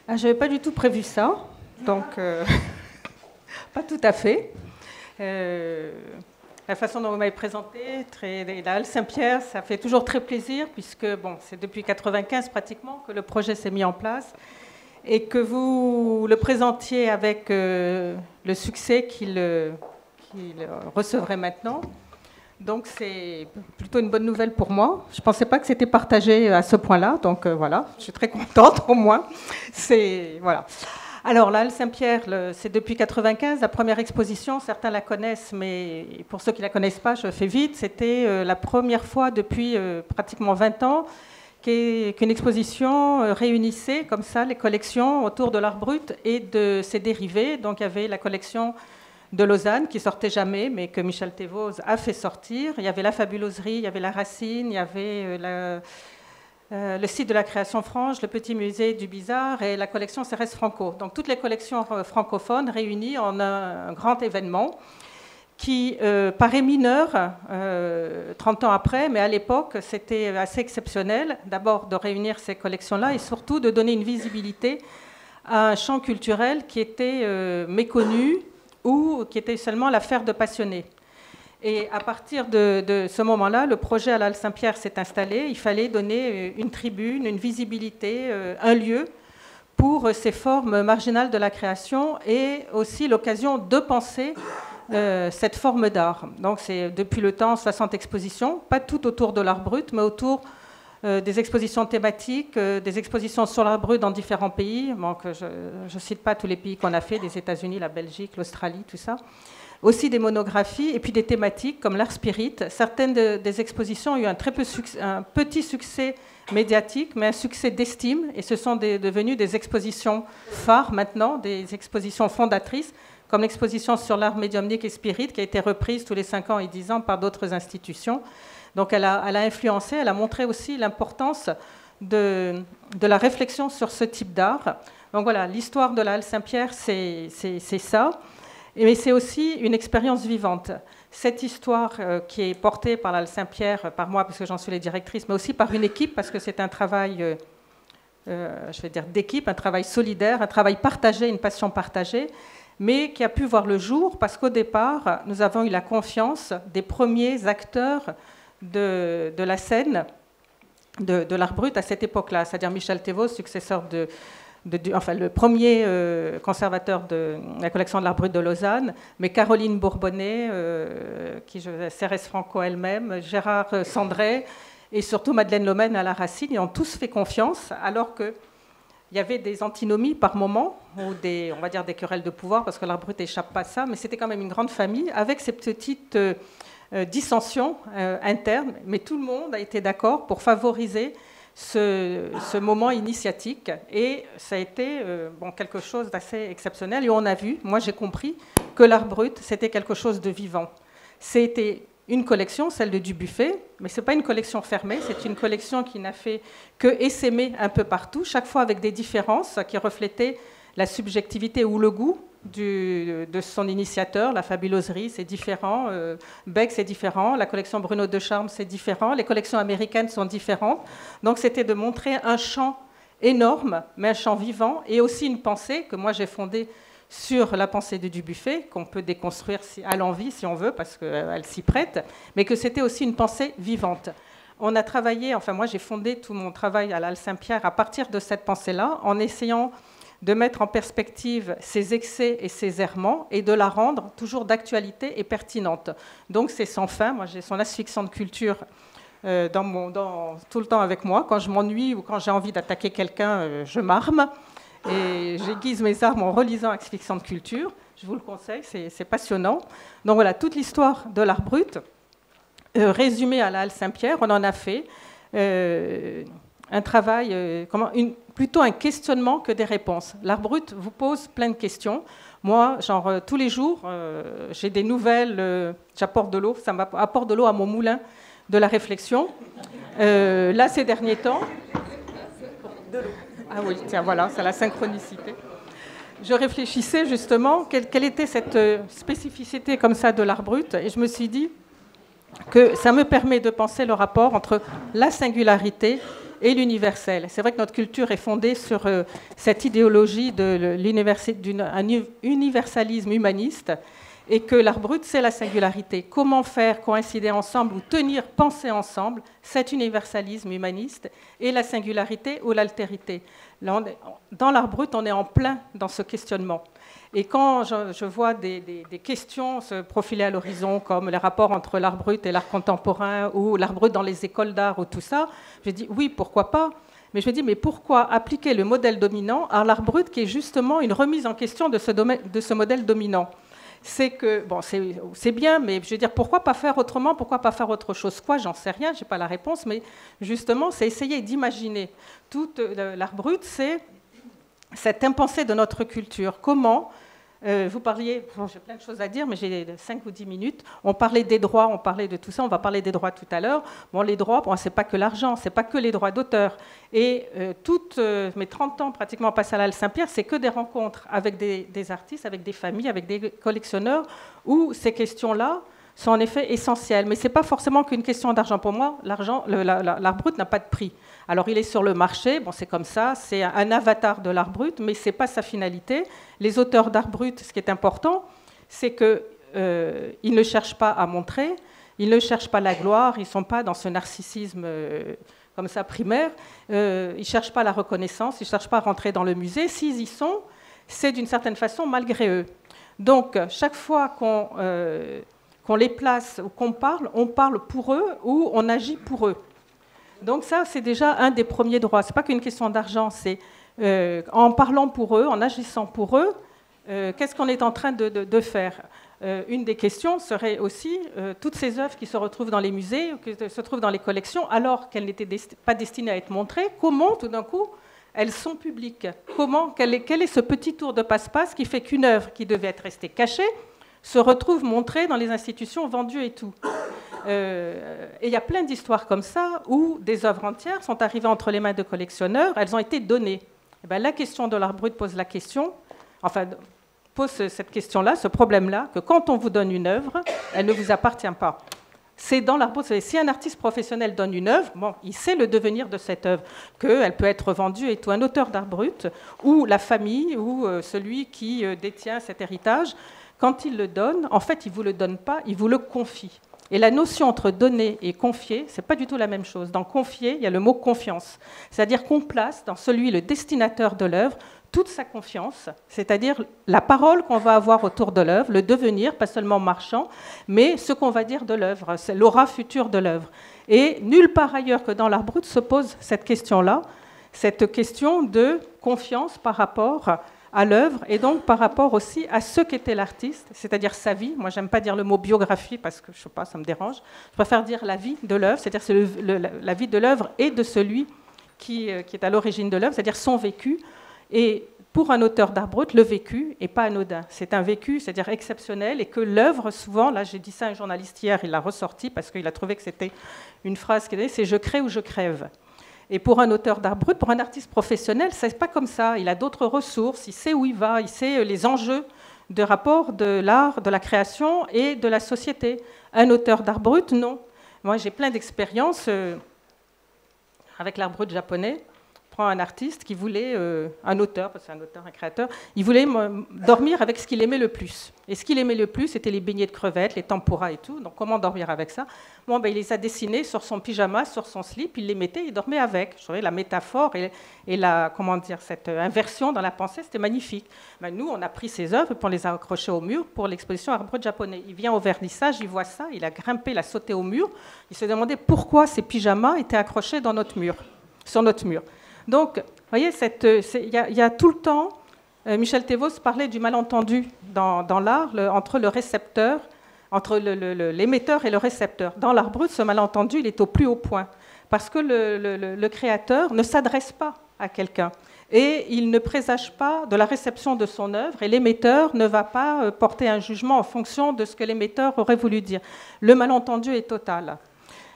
Ah, je n'avais pas du tout prévu ça, donc pas tout à fait. La façon dont vous m'avez présenté, la Halle Saint-Pierre, ça fait toujours très plaisir, puisque bon, c'est depuis 1995 pratiquement que le projet s'est mis en place, et que vous le présentiez avec le succès qu'il recevrait maintenant. Donc c'est plutôt une bonne nouvelle pour moi. Je ne pensais pas que c'était partagé à ce point-là, donc voilà, je suis très contente au moins. Voilà. Alors la Halle Saint-Pierre, c'est depuis 1995, la première exposition, certains la connaissent, mais pour ceux qui ne la connaissent pas, je fais vite, c'était la première fois depuis pratiquement 20 ans qu'une exposition réunissait comme ça les collections autour de l'art brut et de ses dérivés. Donc il y avait la collection de Lausanne, qui sortait jamais, mais que Michel Thévose a fait sortir. Il y avait la fabuloserie, il y avait la Racine, il y avait le site de la création franche, le petit musée du bizarre et la collection Cérès Franco. Donc toutes les collections francophones réunies en un grand événement qui paraît mineur 30 ans après, mais à l'époque c'était assez exceptionnel, d'abord de réunir ces collections-là et surtout de donner une visibilité à un champ culturel qui était méconnu, ou qui était seulement l'affaire de passionnés. Et à partir de ce moment-là, le projet à la Halle Saint-Pierre s'est installé. Il fallait donner une tribune, une visibilité, un lieu pour ces formes marginales de la création et aussi l'occasion de penser cette forme d'art. Donc c'est depuis le temps 60 expositions, pas toutes autour de l'art brut, mais autour des expositions thématiques, des expositions sur l'art brut dans différents pays. Donc, je ne cite pas tous les pays qu'on a fait, des États-Unis, la Belgique, l'Australie, tout ça. Aussi des monographies et puis des thématiques comme l'art spirit. Certaines des expositions ont eu un petit succès médiatique, mais un succès d'estime. Et ce sont devenues des expositions phares maintenant, des expositions fondatrices, comme l'exposition sur l'art médiumnique et spirit, qui a été reprise tous les 5 ans et 10 ans par d'autres institutions. Donc elle a influencé, elle a montré aussi l'importance de la réflexion sur ce type d'art. Donc voilà, l'histoire de la Halle Saint-Pierre, c'est ça. Mais c'est aussi une expérience vivante. Cette histoire qui est portée par la Halle Saint-Pierre, par moi, parce que j'en suis la directrice, mais aussi par une équipe, parce que c'est un travail, je vais dire d'équipe, un travail solidaire, un travail partagé, une passion partagée, mais qui a pu voir le jour, parce qu'au départ, nous avons eu la confiance des premiers acteurs de la scène de l'art brut à cette époque-là, c'est-à-dire Michel Thévose, successeur enfin le premier conservateur de la collection de l'art brut de Lausanne, mais Caroline Bourbonnais, Cérès Franco elle-même, Gérard Sandret et surtout Madeleine Lomène à la Racine, ils ont tous fait confiance, alors qu'il y avait des antinomies par moment, ou on va dire des querelles de pouvoir, parce que l'art brut n'échappe pas à ça, mais c'était quand même une grande famille, avec ces petites dissensions internes, mais tout le monde a été d'accord pour favoriser ce moment initiatique, et ça a été quelque chose d'assez exceptionnel, et on a vu, moi j'ai compris, que l'art brut, c'était quelque chose de vivant. C'était une collection, celle de Dubuffet, mais ce n'est pas une collection fermée, c'est une collection qui n'a fait que essaimer un peu partout, chaque fois avec des différences qui reflétaient la subjectivité ou le goût de son initiateur. La fabuloserie, c'est différent, Beck, c'est différent, la collection Bruno de Charme, c'est différent, les collections américaines sont différentes. Donc c'était de montrer un champ énorme, mais un champ vivant, et aussi une pensée que moi j'ai fondée sur la pensée de Dubuffet, qu'on peut déconstruire à l'envie si on veut, parce qu'elle s'y prête, mais que c'était aussi une pensée vivante. On a travaillé, enfin moi j'ai fondé tout mon travail à la Halle Saint-Pierre à partir de cette pensée-là, en essayant de mettre en perspective ses excès et ses errements et de la rendre toujours d'actualité et pertinente. Donc c'est sans fin. Moi j'ai son asphyxiante culture tout le temps avec moi. Quand je m'ennuie ou quand j'ai envie d'attaquer quelqu'un, je m'arme et j'aiguise mes armes en relisant asphyxiante culture. Je vous le conseille, c'est passionnant. Donc voilà, toute l'histoire de l'art brut, résumée à la Halle Saint-Pierre, on en a fait un travail, plutôt un questionnement que des réponses. L'art brut vous pose plein de questions. Moi, tous les jours, j'ai des nouvelles, j'apporte de l'eau, ça m'apporte de l'eau à mon moulin de la réflexion. Là, ces derniers temps... De l'eau. Ah oui, tiens, voilà, c'est la synchronicité. Je réfléchissais justement, quelle était cette spécificité comme ça de l'art brut, et je me suis dit que ça me permet de penser le rapport entre la singularité et l'universel. C'est vrai que notre culture est fondée sur cette idéologie d'un universalisme humaniste, et que l'art brut, c'est la singularité. Comment faire coïncider ensemble ou penser ensemble cet universalisme humaniste et la singularité ou l'altérité? Dans l'art brut, on est en plein dans ce questionnement. Et quand je vois des questions se profiler à l'horizon, comme les rapports entre l'art brut et l'art contemporain, ou l'art brut dans les écoles d'art, ou tout ça, je dis oui, pourquoi pas? Mais je me dis, mais pourquoi appliquer le modèle dominant à l'art brut, qui est justement une remise en question de ce modèle dominant? C'est que, bon, c'est bien, mais je veux dire, pourquoi pas faire autrement? Pourquoi pas faire autre chose? Quoi? J'en sais rien, je n'ai pas la réponse, mais justement, c'est essayer d'imaginer. Tout l'art brut, c'est cette impensée de notre culture. Comment vous parliez, j'ai plein de choses à dire, mais j'ai 5 ou 10 minutes. On parlait des droits, on parlait de tout ça, on va parler des droits tout à l'heure. Bon, les droits, bon, ce n'est pas que l'argent, ce n'est pas que les droits d'auteur. Et toutes mes 30 ans pratiquement passés à la Halle Saint-Pierre, c'est que des rencontres avec des artistes, avec des familles, avec des collectionneurs, où ces questions-là sont en effet essentielles. Mais ce n'est pas forcément qu'une question d'argent. Pour moi, l'art brut n'a pas de prix. Alors, il est sur le marché, bon, c'est comme ça, c'est un avatar de l'art brut, mais ce n'est pas sa finalité. Les auteurs d'art brut, ce qui est important, c'est qu'ils ne cherchent pas à montrer, ils ne cherchent pas la gloire, ils ne sont pas dans ce narcissisme comme ça primaire, ils ne cherchent pas la reconnaissance, ils ne cherchent pas à rentrer dans le musée. S'ils y sont, c'est d'une certaine façon malgré eux. Donc, chaque fois qu'on les place ou qu'on parle, on parle pour eux ou on agit pour eux. Donc ça, c'est déjà un des premiers droits. Ce n'est pas qu'une question d'argent, c'est en parlant pour eux, en agissant pour eux, qu'est-ce qu'on est en train de faire? Une des questions serait aussi toutes ces œuvres qui se retrouvent dans les musées, qui se trouvent dans les collections, alors qu'elles n'étaient pas destinées à être montrées, comment tout d'un coup elles sont publiques? Quel est ce petit tour de passe-passe qui fait qu'une œuvre qui devait être restée cachée se retrouve montrée dans les institutions, vendue et tout? Et il y a plein d'histoires comme ça où des œuvres entières sont arrivées entre les mains de collectionneurs, elles ont été données. Et bien, la question de l'art brut pose cette question-là, ce problème-là, que quand on vous donne une œuvre, elle ne vous appartient pas. C'est dans l'art brut. Si un artiste professionnel donne une œuvre, bon, il sait le devenir de cette œuvre, qu'elle peut être vendue et tout. Un auteur d'art brut, ou la famille, ou celui qui détient cet héritage, quand il le donne, en fait, il ne vous le donne pas, il vous le confie. Et la notion entre donner et confier, ce n'est pas du tout la même chose. Dans confier, il y a le mot confiance. C'est-à-dire qu'on place dans celui, le destinateur de l'œuvre, toute sa confiance, c'est-à-dire la parole qu'on va avoir autour de l'œuvre, le devenir, pas seulement marchand, mais ce qu'on va dire de l'œuvre, c'est l'aura future de l'œuvre. Et nulle part ailleurs que dans l'art brut se pose cette question-là, cette question de confiance par rapport à l'œuvre et donc par rapport aussi à ce qu'était l'artiste, c'est-à-dire sa vie. Moi, j'aime pas dire le mot biographie parce que je sais pas, ça me dérange. Je préfère dire la vie de l'œuvre, c'est-à-dire la vie de l'œuvre et de celui qui est à l'origine de l'œuvre, c'est-à-dire son vécu. Et pour un auteur d'art brut, le vécu n'est pas anodin. C'est un vécu, c'est-à-dire exceptionnel, et que l'œuvre, souvent, là j'ai dit ça à un journaliste hier, il l'a ressorti parce qu'il a trouvé que c'était une phrase qui disait « c'est je crée ou je crève ». Et pour un auteur d'art brut, pour un artiste professionnel, ce n'est pas comme ça. Il a d'autres ressources, il sait où il va, il sait les enjeux de rapport de l'art, de la création et de la société. Un auteur d'art brut, non. Moi, j'ai plein d'expériences avec l'art brut japonais. Je prends un artiste qui voulait, un auteur, parce que c'est un auteur, un créateur, il voulait dormir avec ce qu'il aimait le plus. Et ce qu'il aimait le plus, c'était les beignets de crevettes, les tempura et tout. Donc, comment dormir avec ça? Bon, ben, il les a dessinés sur son pyjama, sur son slip, il les mettait, il dormait avec. Je trouvais la métaphore et la, comment dire, cette inversion dans la pensée, c'était magnifique. Ben, nous, on a pris ces œuvres et on les a accrochées au mur pour l'exposition Art brut japonais. Il vient au vernissage, il voit ça, il a grimpé, il a sauté au mur. Il se demandait pourquoi ces pyjamas étaient accrochés dans notre mur, sur notre mur. Donc, vous voyez, il y a tout le temps, Michel Thévos parlait du malentendu dans l'art entre le récepteur, entre l'émetteur et le récepteur. Dans l'art brut, ce malentendu, il est au plus haut point, parce que le créateur ne s'adresse pas à quelqu'un, et il ne présage pas de la réception de son œuvre, et l'émetteur ne va pas porter un jugement en fonction de ce que l'émetteur aurait voulu dire. Le malentendu est total.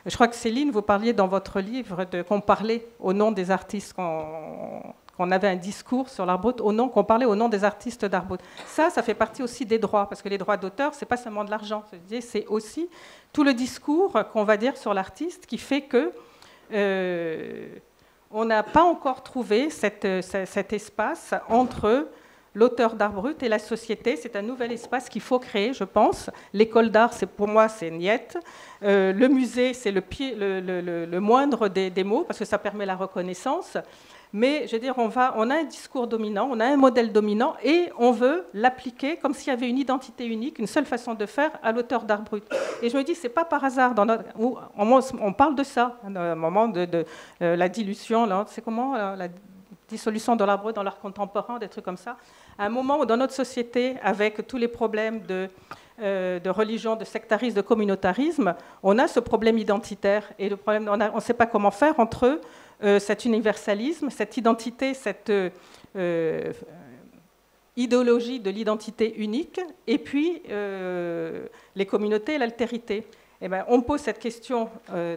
Je crois que Céline, vous parliez dans votre livre qu'on parlait au nom des artistes, qu'on avait un discours sur l'art brut, qu'on parlait au nom des artistes d'art brut. Ça fait partie aussi des droits, parce que les droits d'auteur, ce n'est pas seulement de l'argent, c'est aussi tout le discours qu'on va dire sur l'artiste qui fait que on n'a pas encore trouvé cet espace entre l'auteur d'art brut et la société. C'est un nouvel espace qu'il faut créer, je pense. L'école d'art, pour moi, c'est niette. Le musée, c'est le moindre des mots, parce que ça permet la reconnaissance. Mais je veux dire, on a un discours dominant, on a un modèle dominant, et on veut l'appliquer comme s'il y avait une identité unique, une seule façon de faire à l'auteur d'art brut. Et je me dis, c'est pas par hasard. On parle de ça, à un moment de la dilution, c'est comment la dissolution de l'art brut dans l'art contemporain, des trucs comme ça. À un moment où dans notre société, avec tous les problèmes de religion, de sectarisme, de communautarisme, on a ce problème identitaire. Et le problème, on ne sait pas comment faire entre cet universalisme, cette identité, cette idéologie de l'identité unique, et puis les communautés et l'altérité. Eh bien, on pose cette question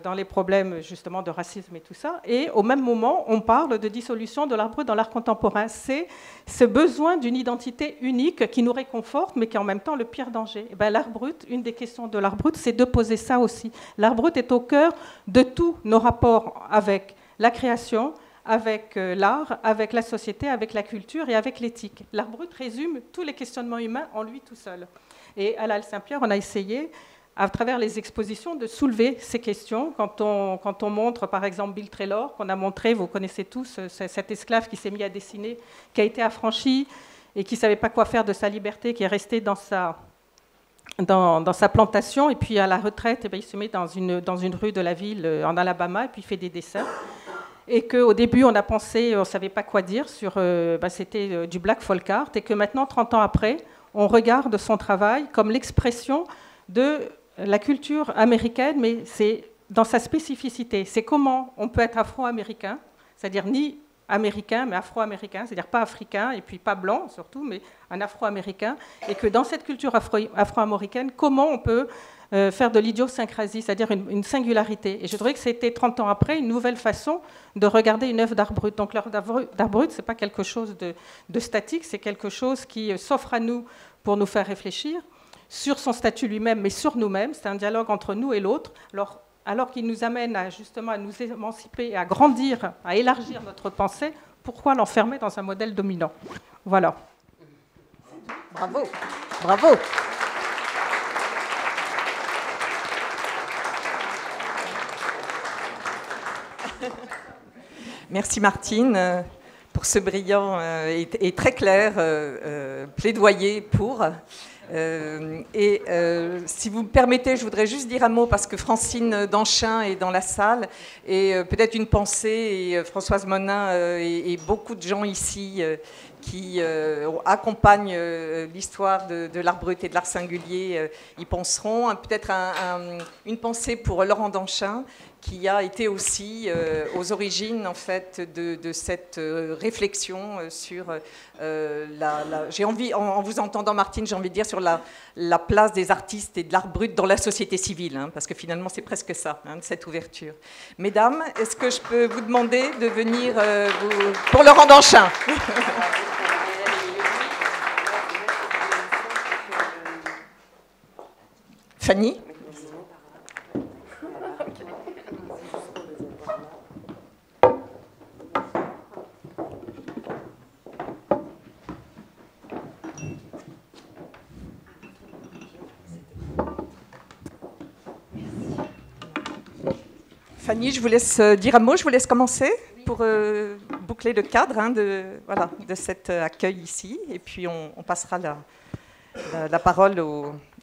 dans les problèmes justement de racisme et tout ça, et au même moment, on parle de dissolution de l'art brut dans l'art contemporain. C'est ce besoin d'une identité unique qui nous réconforte, mais qui est en même temps le pire danger. Eh bien, l'art brut, une des questions de l'art brut, c'est de poser ça aussi. L'art brut est au cœur de tous nos rapports avec la création, avec l'art, avec la société, avec la culture et avec l'éthique. L'art brut résume tous les questionnements humains en lui tout seul. Et à la Halle Saint-Pierre, on a essayé, à travers les expositions, de soulever ces questions. Quand on montre, par exemple, Bill Traylor, qu'on a montré, vous connaissez tous, cet esclave qui s'est mis à dessiner, qui a été affranchi et qui ne savait pas quoi faire de sa liberté, qui est resté dans sa plantation, et puis à la retraite, eh bien, il se met dans une rue de la ville en Alabama, et puis il fait des dessins. Et qu'au début, on a pensé, on ne savait pas quoi dire, c'était du black folk art, et que maintenant, 30 ans après, on regarde son travail comme l'expression de la culture américaine, mais c'est dans sa spécificité. C'est comment on peut être afro-américain, c'est-à-dire ni américain, mais afro-américain, c'est-à-dire pas africain, et puis pas blanc surtout, mais un afro-américain, et que dans cette culture afro-américaine, comment on peut faire de l'idiosyncrasie, c'est-à-dire une singularité. Et je trouvais que c'était 30 ans après une nouvelle façon de regarder une œuvre d'art brut. Donc l'œuvre d'art brut, ce n'est pas quelque chose de statique, c'est quelque chose qui s'offre à nous pour nous faire réfléchir sur son statut lui-même, mais sur nous-mêmes. C'est un dialogue entre nous et l'autre. Alors qu'il nous amène justement à nous émanciper, à grandir, à élargir notre pensée, pourquoi l'enfermer dans un modèle dominant? Voilà. Bravo, bravo. Merci Martine pour ce brillant et très clair plaidoyer pour. Si vous me permettez, je voudrais juste dire un mot parce que Francine Danchin est dans la salle et peut-être une pensée, et Françoise Monin et beaucoup de gens ici qui accompagnent l'histoire de l'art brut et de l'art singulier y penseront. Peut-être une pensée pour Laurent Danchin, qui a été aussi aux origines en fait de cette réflexion sur j'ai envie, en vous entendant Martine, j'ai envie de dire sur la place des artistes et de l'art brut dans la société civile, hein, parce que finalement c'est presque ça, hein, cette ouverture. Mesdames, est-ce que je peux vous demander de venir pour Laurent Danchin? Fanny? Fanny, je vous laisse dire un mot, je vous laisse commencer pour boucler le cadre hein, de cet accueil ici, et puis on passera la parole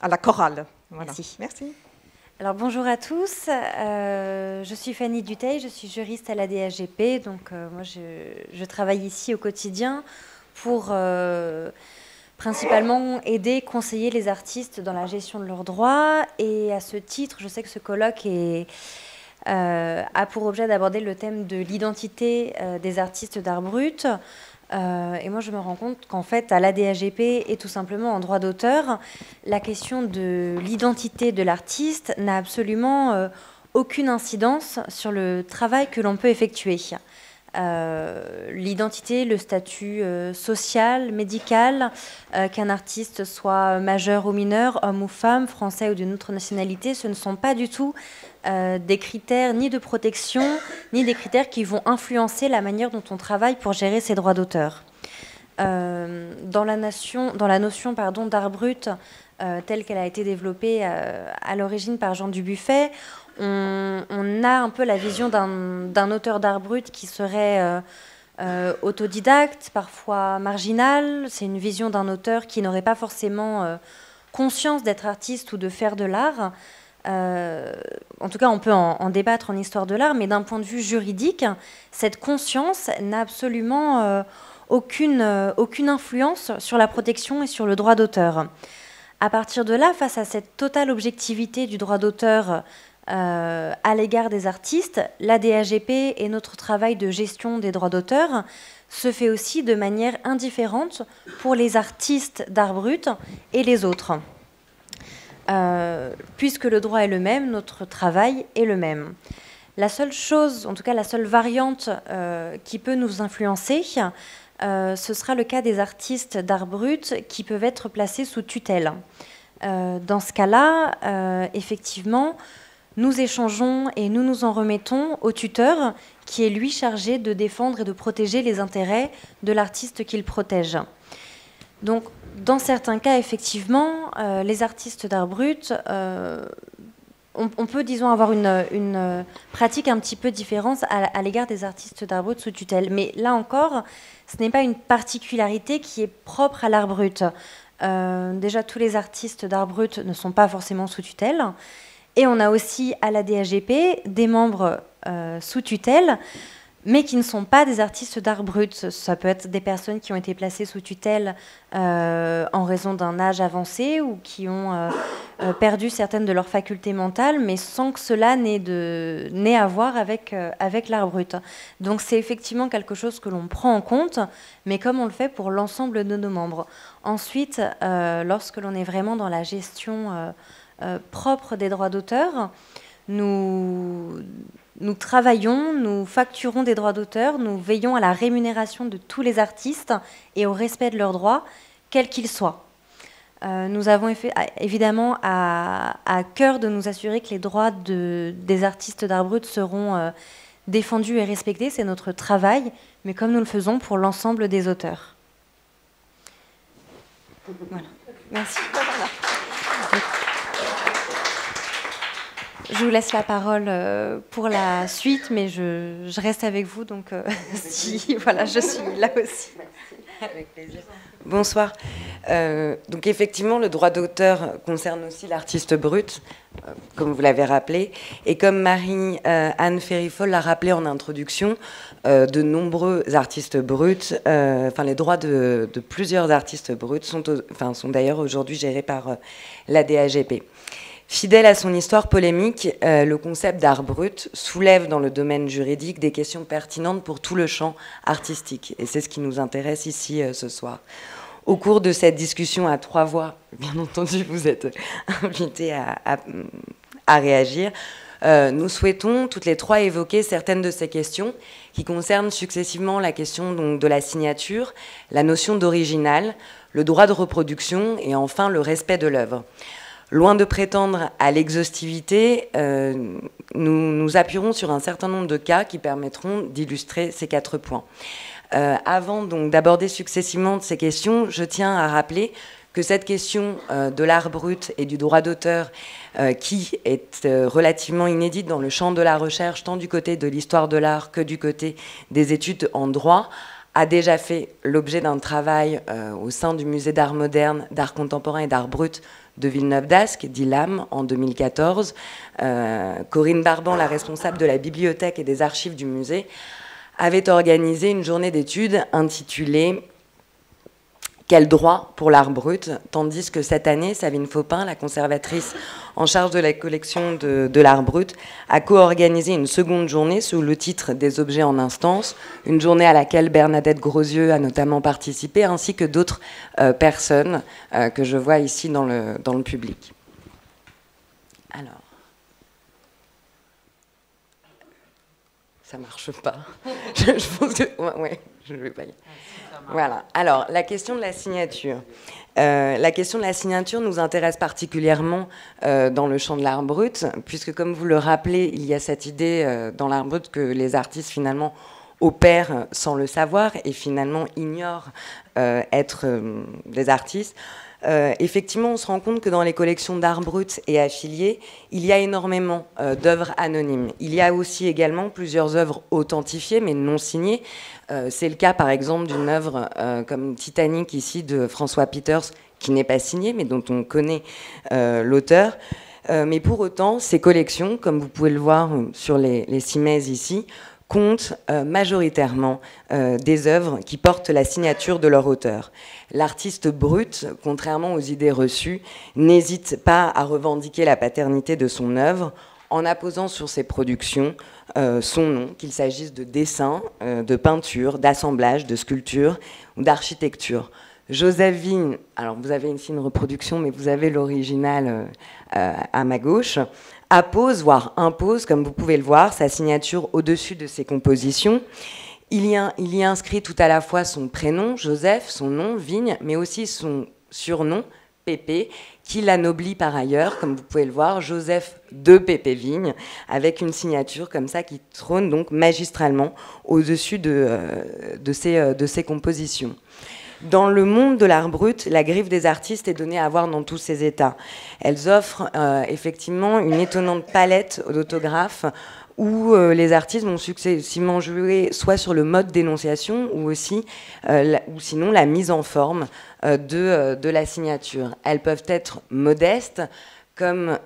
à la chorale. Voilà. Merci. Alors bonjour à tous, je suis Fanny Dutheil, je suis juriste à la DHGP, donc moi je travaille ici au quotidien pour principalement aider, conseiller les artistes dans la gestion de leurs droits, et à ce titre, je sais que ce colloque a pour objet d'aborder le thème de l'identité des artistes d'art brut. Et moi, je me rends compte qu'en fait, à l'ADHGP et tout simplement en droit d'auteur, la question de l'identité de l'artiste n'a absolument aucune incidence sur le travail que l'on peut effectuer. L'identité, le statut social, médical, qu'un artiste soit majeur ou mineur, homme ou femme, français ou d'une autre nationalité, ce ne sont pas du tout des critères ni de protection, ni des critères qui vont influencer la manière dont on travaille pour gérer ses droits d'auteur. Dans la notion d'art brut, telle qu'elle a été développée à l'origine par Jean Dubuffet, on a un peu la vision d'un auteur d'art brut qui serait autodidacte, parfois marginal. C'est une vision d'un auteur qui n'aurait pas forcément conscience d'être artiste ou de faire de l'art. En tout cas, on peut en débattre en histoire de l'art, mais d'un point de vue juridique, cette conscience n'a absolument aucune influence sur la protection et sur le droit d'auteur. À partir de là, face à cette totale objectivité du droit d'auteur à l'égard des artistes, la DAGP et notre travail de gestion des droits d'auteur se fait aussi de manière indifférente pour les artistes d'art brut et les autres. Puisque le droit est le même, notre travail est le même. La seule chose, en tout cas la seule variante qui peut nous influencer, ce sera le cas des artistes d'art brut qui peuvent être placés sous tutelle. Dans ce cas-là, effectivement, nous échangeons et nous nous en remettons au tuteur qui est lui chargé de défendre et de protéger les intérêts de l'artiste qu'il protège. Donc, dans certains cas, effectivement, les artistes d'art brut, on peut, disons, avoir une pratique un petit peu différente à l'égard des artistes d'art brut sous tutelle. Mais là encore, ce n'est pas une particularité qui est propre à l'art brut. Déjà, tous les artistes d'art brut ne sont pas forcément sous tutelle. Et on a aussi à la DAGP des membres sous tutelle, mais qui ne sont pas des artistes d'art brut. Ça peut être des personnes qui ont été placées sous tutelle en raison d'un âge avancé ou qui ont perdu certaines de leurs facultés mentales, mais sans que cela n'ait à voir avec l'art brut. Donc c'est effectivement quelque chose que l'on prend en compte, mais comme on le fait pour l'ensemble de nos membres. Ensuite, lorsque l'on est vraiment dans la gestion propre des droits d'auteur, nous travaillons, nous facturons des droits d'auteur, nous veillons à la rémunération de tous les artistes et au respect de leurs droits, quels qu'ils soient. Nous avons évidemment à cœur de nous assurer que les droits des artistes d'art brut seront défendus et respectés. C'est notre travail, mais comme nous le faisons pour l'ensemble des auteurs. Voilà. Merci. Je vous laisse la parole pour la suite, mais je reste avec vous, donc si, voilà, je suis là aussi. Avec plaisir. Bonsoir. Donc effectivement, le droit d'auteur concerne aussi l'artiste brut, comme vous l'avez rappelé, et comme Marie-Anne Ferry-Foll l'a rappelé en introduction, de nombreux artistes bruts, les droits de plusieurs artistes bruts sont d'ailleurs aujourd'hui gérés par la DAGP. Fidèle à son histoire polémique, le concept d'art brut soulève dans le domaine juridique des questions pertinentes pour tout le champ artistique. Et c'est ce qui nous intéresse ici ce soir. Au cours de cette discussion à trois voix, bien entendu, vous êtes invités à réagir. Nous souhaitons toutes les trois évoquer certaines de ces questions qui concernent successivement la question donc, de la signature, la notion d'original, le droit de reproduction et enfin le respect de l'œuvre. Loin de prétendre à l'exhaustivité, nous appuierons sur un certain nombre de cas qui permettront d'illustrer ces 4 points. Avant donc d'aborder successivement ces questions, je tiens à rappeler que cette question de l'art brut et du droit d'auteur, qui est relativement inédite dans le champ de la recherche, tant du côté de l'histoire de l'art que du côté des études en droit, a déjà fait l'objet d'un travail au sein du musée d'art moderne, d'art contemporain et d'art brut de Villeneuve-d'Ascq, dit l'AM, en 2014. Corinne Barban, la responsable de la bibliothèque et des archives du musée, avait organisé une journée d'études intitulée « Quel droit pour l'art brut ?» tandis que cette année, Sabine Faupin, la conservatrice en charge de la collection de l'art brut, a co-organisé une seconde journée sous le titre « Des objets en instance », une journée à laquelle Bernadette Grosieux a notamment participé, ainsi que d'autres personnes que je vois ici dans le public. Alors... Ça marche pas. Je pense que... Ouais, je ne vais pas y... Voilà. Alors, la question de la signature. La question de la signature nous intéresse particulièrement dans le champ de l'art brut, puisque, comme vous le rappelez, il y a cette idée dans l'art brut que les artistes, finalement, opèrent sans le savoir et, finalement, ignorent être des artistes. Effectivement, on se rend compte que dans les collections d'art brut et affiliées, il y a énormément d'œuvres anonymes. Il y a aussi également plusieurs œuvres authentifiées, mais non signées. C'est le cas, par exemple, d'une œuvre comme Titanic, ici, de François Peters, qui n'est pas signée, mais dont on connaît l'auteur. Mais pour autant, ces collections, comme vous pouvez le voir sur les cimaises ici, comptent majoritairement des œuvres qui portent la signature de leur auteur. L'artiste brut, contrairement aux idées reçues, n'hésite pas à revendiquer la paternité de son œuvre en apposant sur ses productions son nom, qu'il s'agisse de dessin, de peinture, d'assemblage, de sculpture ou d'architecture. Joseph Vigne, alors vous avez ici une reproduction, mais vous avez l'original à ma gauche, appose, voire impose, comme vous pouvez le voir, sa signature au-dessus de ses compositions. Il y inscrit tout à la fois son prénom, Joseph, son nom, Vigne, mais aussi son surnom, Pépé, qui l'anoblit par ailleurs, comme vous pouvez le voir, Joseph de Pépé Vigne, avec une signature comme ça qui trône donc magistralement au-dessus de ses compositions. Dans le monde de l'art brut, la griffe des artistes est donnée à voir dans tous ses états. Elles offrent effectivement une étonnante palette d'autographes où les artistes vont successivement jouer soit sur le mode d'énonciation ou aussi, ou sinon la mise en forme de la signature. Elles peuvent être modestes, comme,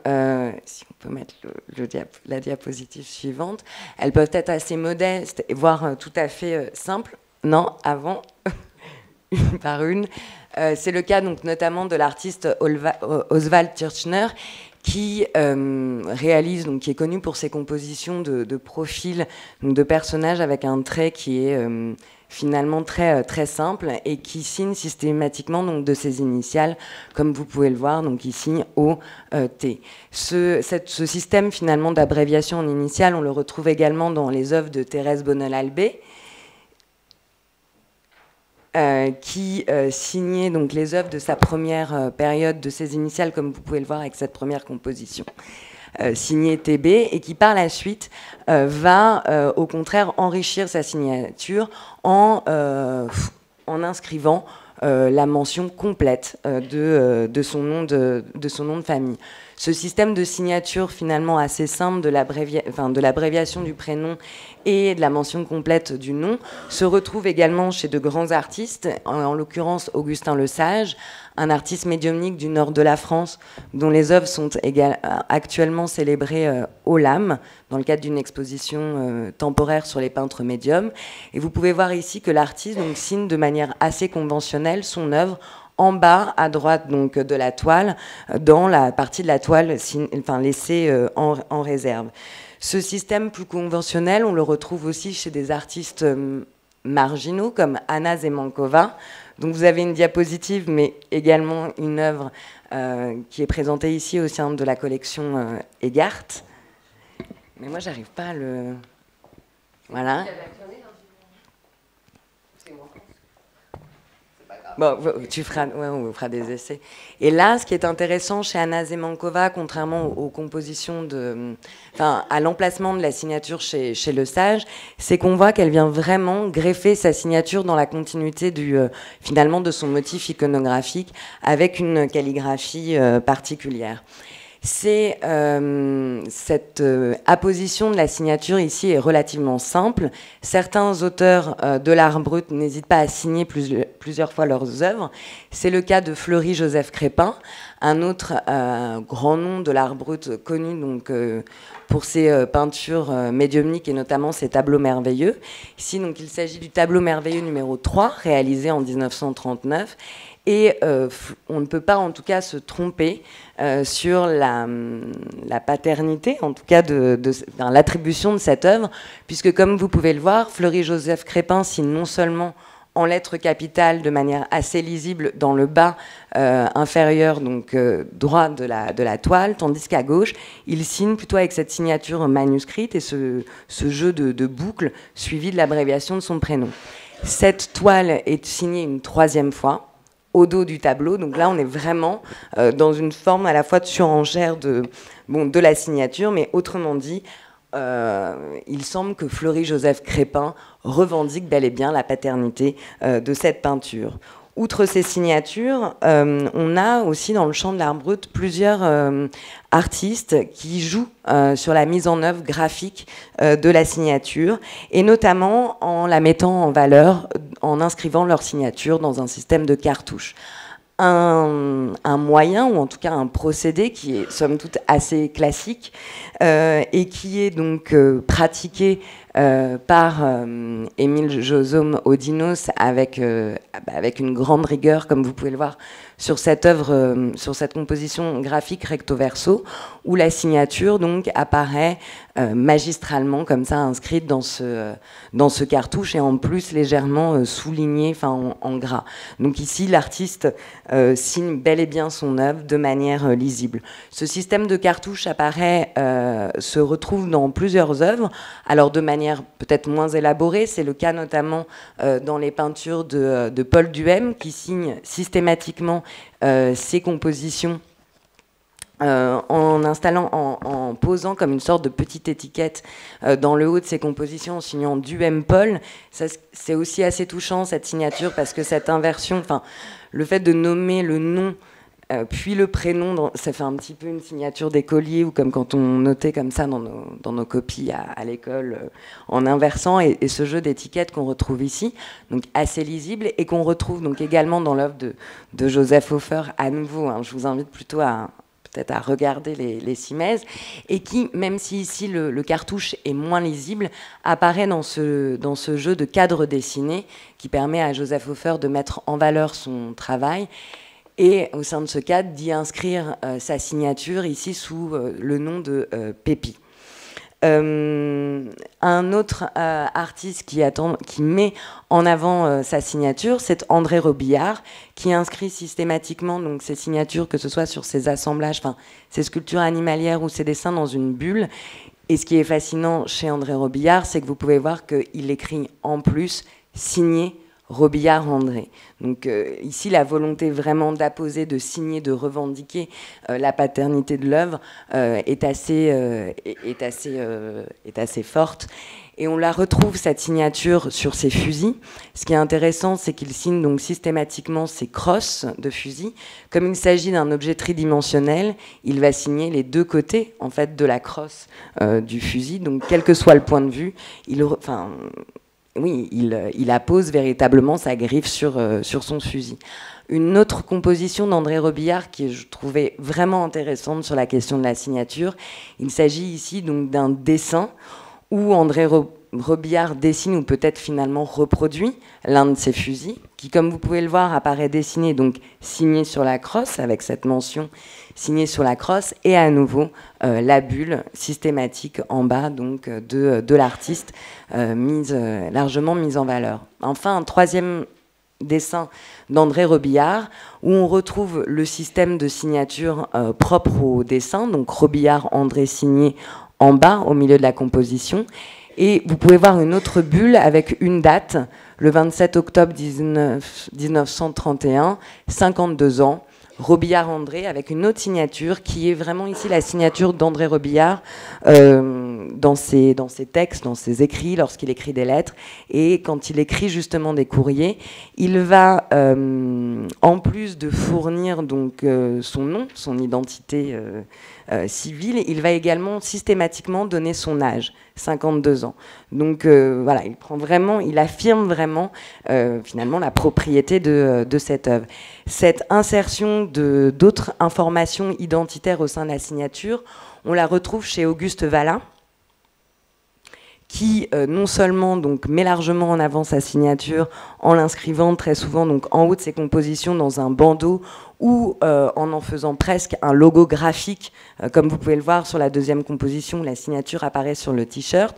si on peut mettre la diapositive suivante, elles peuvent être assez modestes, voire tout à fait simples. Non, avant... une par une. C'est le cas donc, notamment de l'artiste Oswald Tirchner qui réalise, donc, qui est connu pour ses compositions de profils, donc, de personnages avec un trait qui est finalement très, très simple et qui signe systématiquement donc, de ses initiales, comme vous pouvez le voir, donc ici O-T. Ce système finalement d'abréviation en initiales, on le retrouve également dans les œuvres de Thérèse Bonnel-Albé, qui signait donc les œuvres de sa première période de ses initiales, comme vous pouvez le voir avec cette première composition, signée TB, et qui par la suite va au contraire enrichir sa signature en inscrivant la mention complète de son nom de famille. Ce système de signature finalement assez simple de l'abréviation du prénom et de la mention complète du nom se retrouve également chez de grands artistes, en l'occurrence Augustin Lesage, un artiste médiumnique du nord de la France dont les œuvres sont actuellement célébrées au LAM dans le cadre d'une exposition temporaire sur les peintres médiums. Et vous pouvez voir ici que l'artiste donc, signe de manière assez conventionnelle son œuvre en bas à droite donc, de la toile, dans la partie de la toile laissée en réserve. Ce système plus conventionnel, on le retrouve aussi chez des artistes marginaux comme Anna Zemenkova. Donc vous avez une diapositive, mais également une œuvre qui est présentée ici au sein de la collection Egart. Mais moi, j'arrive pas à le... Voilà. Bon, on fera des essais. Et là, ce qui est intéressant chez Anna Zemenkova, contrairement aux compositions à l'emplacement de la signature chez Lesage, c'est qu'on voit qu'elle vient vraiment greffer sa signature dans la continuité finalement de son motif iconographique avec une calligraphie particulière. Cette apposition de la signature ici est relativement simple. Certains auteurs de l'art brut n'hésitent pas à signer plusieurs fois leurs œuvres. C'est le cas de Fleury-Joseph Crépin, un autre grand nom de l'art brut connu donc, pour ses peintures médiumniques et notamment ses tableaux merveilleux. Ici, donc, il s'agit du tableau merveilleux numéro 3, réalisé en 1939. Et on ne peut pas en tout cas se tromper sur la paternité, en tout cas l'attribution de cette œuvre, puisque comme vous pouvez le voir, Fleury-Joseph Crépin signe non seulement en lettres capitales de manière assez lisible dans le bas inférieur, donc droit de la toile, tandis qu'à gauche, il signe plutôt avec cette signature manuscrite et ce jeu de boucles suivi de l'abréviation de son prénom. Cette toile est signée une 3e fois au dos du tableau, donc là on est vraiment dans une forme à la fois de surenchère de la signature, mais autrement dit, il semble que Fleury-Joseph Crépin revendique bel et bien la paternité de cette peinture. Outre ces signatures, on a aussi dans le champ de l'art brut plusieurs artistes qui jouent sur la mise en œuvre graphique de la signature, et notamment en la mettant en valeur, en inscrivant leur signature dans un système de cartouches. Un moyen, ou en tout cas un procédé qui est somme toute assez classique et qui est donc pratiqué par Émile Josôme Audinos avec une grande rigueur, comme vous pouvez le voir sur cette œuvre, sur cette composition graphique recto verso, où la signature donc apparaît magistralement comme ça inscrite dans ce cartouche, et en plus légèrement soulignée, enfin en gras. Donc ici l'artiste signe bel et bien son œuvre de manière lisible. Ce système de cartouche se retrouve dans plusieurs œuvres, alors de manière peut-être moins élaborée. C'est le cas notamment dans les peintures de Paul Duhem, qui signe systématiquement ses compositions en posant comme une sorte de petite étiquette dans le haut de ses compositions, en signant Duhem Paul. C'est aussi assez touchant, cette signature, parce que cette inversion, le fait de nommer le nom puis le prénom, ça fait un petit peu une signature d'écolier, ou comme quand on notait comme ça dans nos copies à l'école, en inversant, et ce jeu d'étiquettes qu'on retrouve ici, donc assez lisible, et qu'on retrouve donc également dans l'œuvre de Joseph Hofer à nouveau. Je vous invite plutôt peut-être à regarder les Simèzes, et qui, même si ici le cartouche est moins lisible, apparaît dans ce jeu de cadre dessiné qui permet à Joseph Hofer de mettre en valeur son travail, et au sein de ce cadre d'y inscrire sa signature ici sous le nom de Pépi. Un autre artiste qui met en avant sa signature, c'est André Robillard, qui inscrit systématiquement donc ses signatures, que ce soit sur ses assemblages, ses sculptures animalières ou ses dessins, dans une bulle. Et ce qui est fascinant chez André Robillard, c'est que vous pouvez voir qu'il écrit en plus signé Robillard André. Donc ici, la volonté vraiment d'apposer, de signer, de revendiquer la paternité de l'œuvre est assez forte. Et on la retrouve, cette signature, sur ses fusils. Ce qui est intéressant, c'est qu'il signe donc systématiquement ses crosses de fusils. Comme il s'agit d'un objet tridimensionnel, il va signer les deux côtés en fait de la crosse du fusil. Donc quel que soit le point de vue, il appose véritablement sa griffe sur son fusil. Une autre composition d'André Robillard qui je trouvais vraiment intéressante sur la question de la signature, il s'agit ici donc d'un dessin où André Robillard dessine, ou peut-être finalement reproduit, l'un de ses fusils, qui, comme vous pouvez le voir, apparaît dessiné, donc signé sur la crosse, avec cette mention signé sur la crosse, et à nouveau la bulle systématique en bas donc de l'artiste, largement mise en valeur. Enfin, un troisième dessin d'André Robillard, où on retrouve le système de signature propre au dessin, donc Robillard André signé en bas, au milieu de la composition. Et vous pouvez voir une autre bulle avec une date, le 27 octobre 1931, 52 ans, Robillard André, avec une autre signature qui est vraiment ici la signature d'André Robillard dans ses textes, dans ses écrits, lorsqu'il écrit des lettres. Et quand il écrit justement des courriers, il va, en plus de fournir donc, son nom, son identité civile, il va également systématiquement donner son âge, 52 ans. Donc voilà, il affirme vraiment finalement la propriété de cette œuvre. Cette insertion d'autres informations identitaires au sein de la signature, on la retrouve chez Auguste Valin, qui non seulement donc, met largement en avant sa signature en l'inscrivant très souvent donc, en haut de ses compositions dans un bandeau ou en faisant presque un logo graphique, comme vous pouvez le voir sur la deuxième composition, la signature apparaît sur le t-shirt,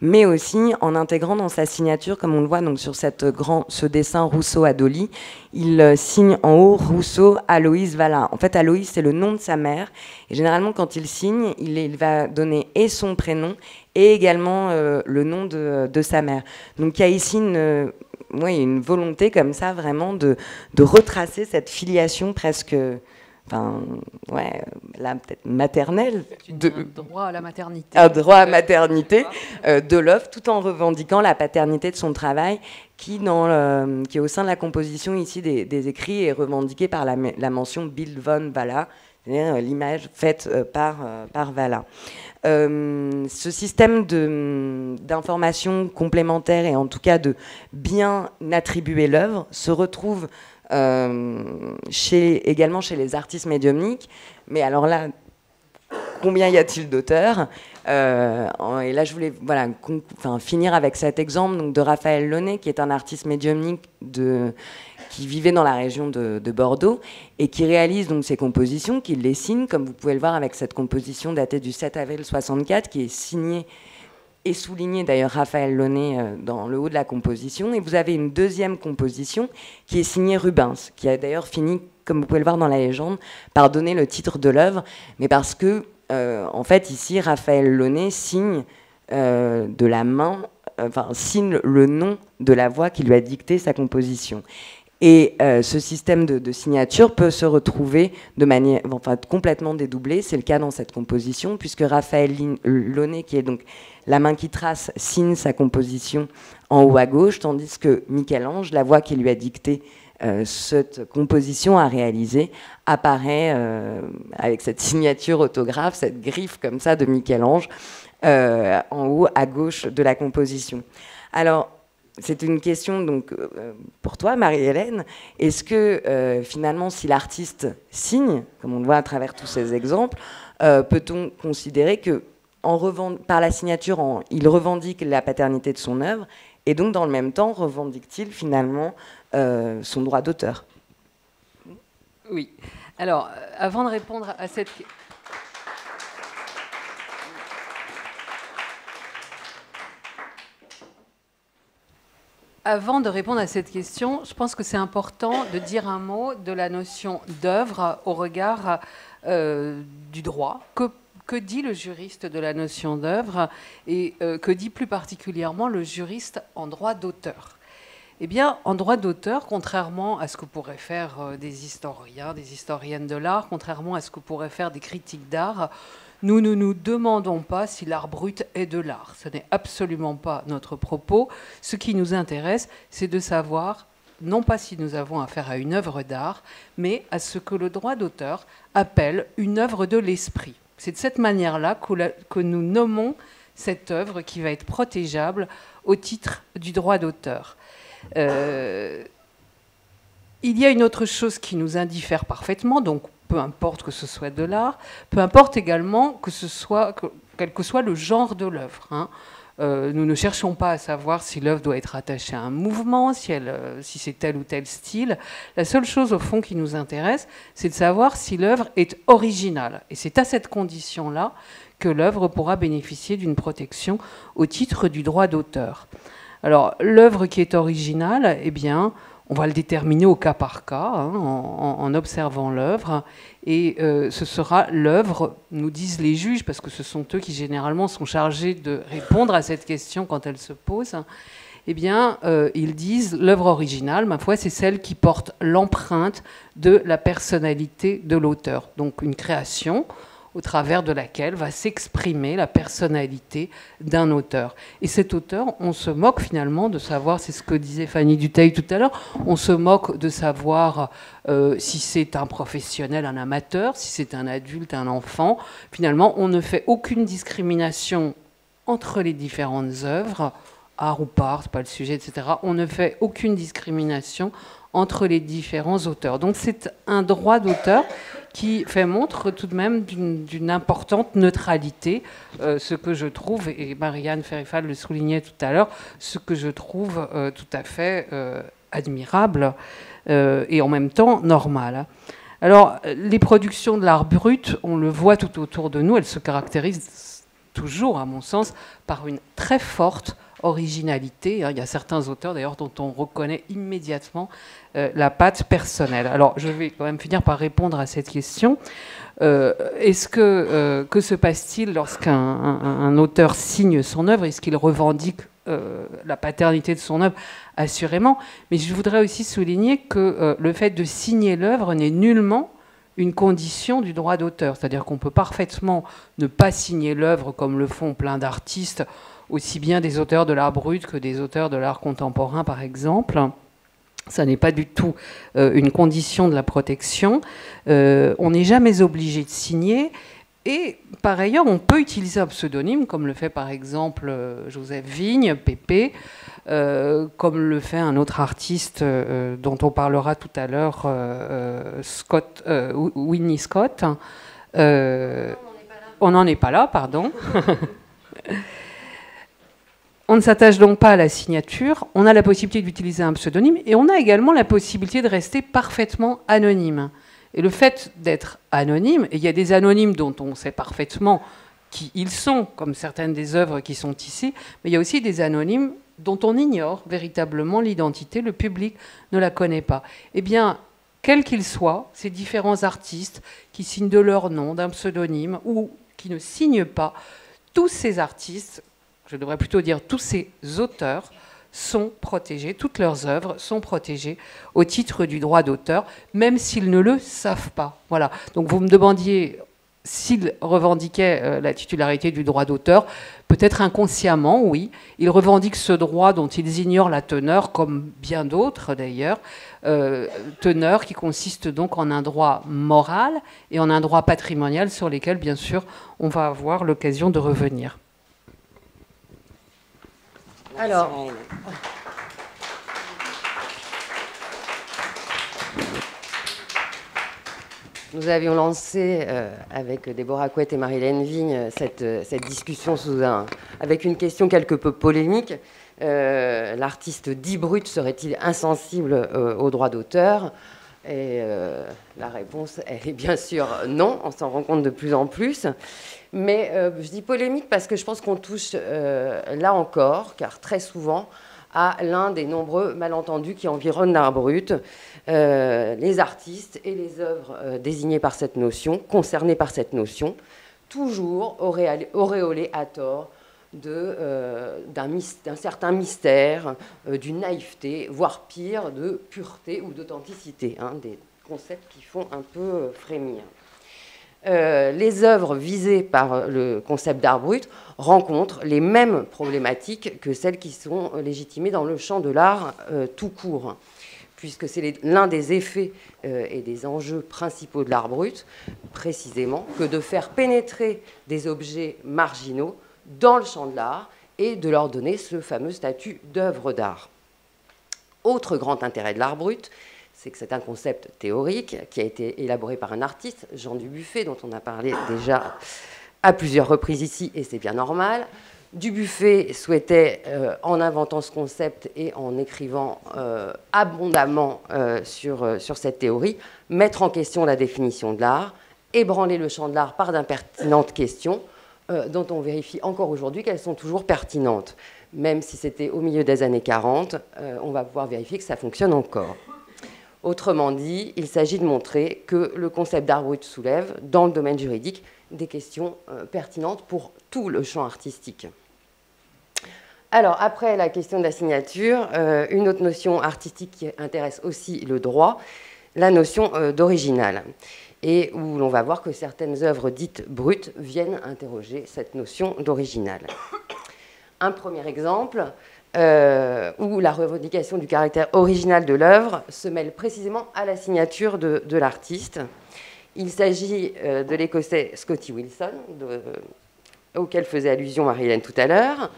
mais aussi en intégrant dans sa signature, comme on le voit donc, sur ce dessin Rousseau-Adoli, il signe en haut Rousseau Aloïse Valla. En fait, Aloïse, c'est le nom de sa mère, et généralement, quand il signe, il va donner et son prénom, et également le nom de sa mère. Donc il y a ici une volonté comme ça, vraiment, de retracer cette filiation presque... Enfin, ouais, là, peut-être maternelle. Un droit à la maternité. Un droit à maternité de l'œuvre, tout en revendiquant la paternité de son travail, qui est au sein de la composition ici des écrits est revendiquée par la mention Bild von Valla, c'est-à-dire l'image faite par Valla. Ce système d'information complémentaire et en tout cas de bien attribuer l'œuvre se retrouve également chez les artistes médiumniques. Mais alors là, combien y a-t-il d'auteurs et là, je voulais finir avec cet exemple donc, de Raphaël Launay, qui est un artiste médiumnique qui vivait dans la région de Bordeaux et qui réalise donc ses compositions, qui les signe, comme vous pouvez le voir avec cette composition datée du 7 avril 64, qui est signée et soulignée d'ailleurs Raphaël Launay dans le haut de la composition. Et vous avez une deuxième composition qui est signée Rubens, qui a d'ailleurs fini, comme vous pouvez le voir dans la légende, par donner le titre de l'œuvre, mais parce que, en fait, ici, Raphaël Launay signe de la main, signe le nom de la voix qui lui a dicté sa composition. Et ce système de signature peut se retrouver de manière complètement dédoublée. C'est le cas dans cette composition, puisque Raphaël Launay, qui est donc la main qui trace, signe sa composition en haut à gauche, tandis que Michel-Ange, la voix qui lui a dicté cette composition à réaliser, apparaît avec cette signature autographe, cette griffe comme ça de Michel-Ange, en haut à gauche de la composition. Alors, c'est une question donc, pour toi, Marie-Hélène. Est-ce que finalement, si l'artiste signe, comme on le voit à travers tous ces exemples, peut-on considérer que par la signature, il revendique la paternité de son œuvre, et donc dans le même temps, revendique-t-il finalement son droit d'auteur? Oui. Alors, avant de répondre à cette question... Avant de répondre à cette question, je pense que c'est important de dire un mot de la notion d'œuvre au regard du droit. Que dit le juriste de la notion d'œuvre et que dit plus particulièrement le juriste en droit d'auteur? Eh bien, en droit d'auteur, contrairement à ce que pourraient faire des historiens, des historiennes de l'art, contrairement à ce que pourraient faire des critiques d'art, nous ne nous demandons pas si l'art brut est de l'art. Ce n'est absolument pas notre propos. Ce qui nous intéresse, c'est de savoir, non pas si nous avons affaire à une œuvre d'art, mais à ce que le droit d'auteur appelle une œuvre de l'esprit. C'est de cette manière-là que nous nommons cette œuvre qui va être protégeable au titre du droit d'auteur. Il y a une autre chose qui nous indiffère parfaitement, donc peu importe que ce soit de l'art, peu importe également quel que soit le genre de l'œuvre. Nous ne cherchons pas à savoir si l'œuvre doit être attachée à un mouvement, si c'est tel ou tel style. La seule chose au fond qui nous intéresse, c'est de savoir si l'œuvre est originale. Et c'est à cette condition-là que l'œuvre pourra bénéficier d'une protection au titre du droit d'auteur. Alors, l'œuvre qui est originale, eh bien, on va le déterminer au cas par cas, en observant l'œuvre. Et ce sera l'œuvre, nous disent les juges, parce que ce sont eux qui généralement sont chargés de répondre à cette question quand elle se pose. Eh bien, ils disent l'œuvre originale, ma foi, c'est celle qui porte l'empreinte de la personnalité de l'auteur. Donc une création au travers de laquelle va s'exprimer la personnalité d'un auteur. Et cet auteur, on se moque finalement de savoir, c'est ce que disait Fanny Dutheil tout à l'heure, on se moque de savoir si c'est un professionnel, un amateur, si c'est un adulte, un enfant. Finalement, on ne fait aucune discrimination entre les différentes œuvres, art ou part, c'est pas le sujet, etc. On ne fait aucune discrimination entre les différents auteurs. Donc c'est un droit d'auteur qui fait montre tout de même d'une importante neutralité, ce que je trouve, et Marianne Ferifal le soulignait tout à l'heure, ce que je trouve tout à fait admirable et en même temps normal. Alors, les productions de l'art brut, on le voit tout autour de nous, elles se caractérisent toujours, à mon sens, par une très forte originalité. Il y a certains auteurs, d'ailleurs, dont on reconnaît immédiatement la patte personnelle. Alors, je vais quand même finir par répondre à cette question. Est-ce que se passe-t-il lorsqu'un auteur signe son œuvre? Est-ce qu'il revendique la paternité de son œuvre? Assurément. Mais je voudrais aussi souligner que le fait de signer l'œuvre n'est nullement une condition du droit d'auteur. C'est-à-dire qu'on peut parfaitement ne pas signer l'œuvre comme le font plein d'artistes, aussi bien des auteurs de l'art brut que des auteurs de l'art contemporain, par exemple. Ça n'est pas du tout une condition de la protection. On n'est jamais obligé de signer. Et par ailleurs, on peut utiliser un pseudonyme, comme le fait par exemple Joseph Vigne, Pépé, comme le fait un autre artiste dont on parlera tout à l'heure, Winnie Scott. On n'en est pas là, pardon. On ne s'attache donc pas à la signature, on a la possibilité d'utiliser un pseudonyme et on a également la possibilité de rester parfaitement anonyme. Et le fait d'être anonyme, et il y a des anonymes dont on sait parfaitement qui ils sont, comme certaines des œuvres qui sont ici, mais il y a aussi des anonymes dont on ignore véritablement l'identité, le public ne la connaît pas. Eh bien, quels qu'ils soient, ces différents artistes qui signent de leur nom, d'un pseudonyme, ou qui ne signent pas, tous ces artistes, je devrais plutôt dire tous ces auteurs, sont protégés, toutes leurs œuvres sont protégées au titre du droit d'auteur, même s'ils ne le savent pas. Voilà. Donc vous me demandiez s'ils revendiquaient la titularité du droit d'auteur, peut-être inconsciemment, oui. Ils revendiquent ce droit dont ils ignorent la teneur, comme bien d'autres d'ailleurs, teneur qui consiste donc en un droit moral et en un droit patrimonial sur lesquels, bien sûr, on va avoir l'occasion de revenir. Alors, nous avions lancé avec Déborah Couette et Marie-Hélène Vigne cette discussion avec une question quelque peu polémique. L'artiste dit brut serait-il insensible au droit d'auteur? Et la réponse, elle est bien sûr non, on s'en rend compte de plus en plus. Mais je dis polémique parce que je pense qu'on touche, là encore, car très souvent, à l'un des nombreux malentendus qui environnent l'art brut, les artistes et les œuvres désignées par cette notion, concernées par cette notion, toujours auréolés à tort d'un certain mystère, d'une naïveté, voire pire, de pureté ou d'authenticité, hein, des concepts qui font un peu frémir. Les œuvres visées par le concept d'art brut rencontrent les mêmes problématiques que celles qui sont légitimées dans le champ de l'art tout court, puisque c'est l'un des effets et des enjeux principaux de l'art brut, précisément, que de faire pénétrer des objets marginaux dans le champ de l'art et de leur donner ce fameux statut d'œuvre d'art. Autre grand intérêt de l'art brut, c'est que c'est un concept théorique qui a été élaboré par un artiste, Jean Dubuffet, dont on a parlé déjà à plusieurs reprises ici, et c'est bien normal. Dubuffet souhaitait, en inventant ce concept et en écrivant abondamment sur cette théorie, mettre en question la définition de l'art, ébranler le champ de l'art par d'impertinentes questions, dont on vérifie encore aujourd'hui qu'elles sont toujours pertinentes. Même si c'était au milieu des années 40, on va pouvoir vérifier que ça fonctionne encore. Autrement dit, il s'agit de montrer que le concept d'art brut soulève, dans le domaine juridique, des questions pertinentes pour tout le champ artistique. Alors, après la question de la signature, une autre notion artistique qui intéresse aussi le droit, la notion d'original, et où l'on va voir que certaines œuvres dites brutes viennent interroger cette notion d'original. Un premier exemple, où la revendication du caractère original de l'œuvre se mêle précisément à la signature de l'artiste. Il s'agit de l'Écossais Scotty Wilson, auquel faisait allusion Marie-Hélène tout à l'heure.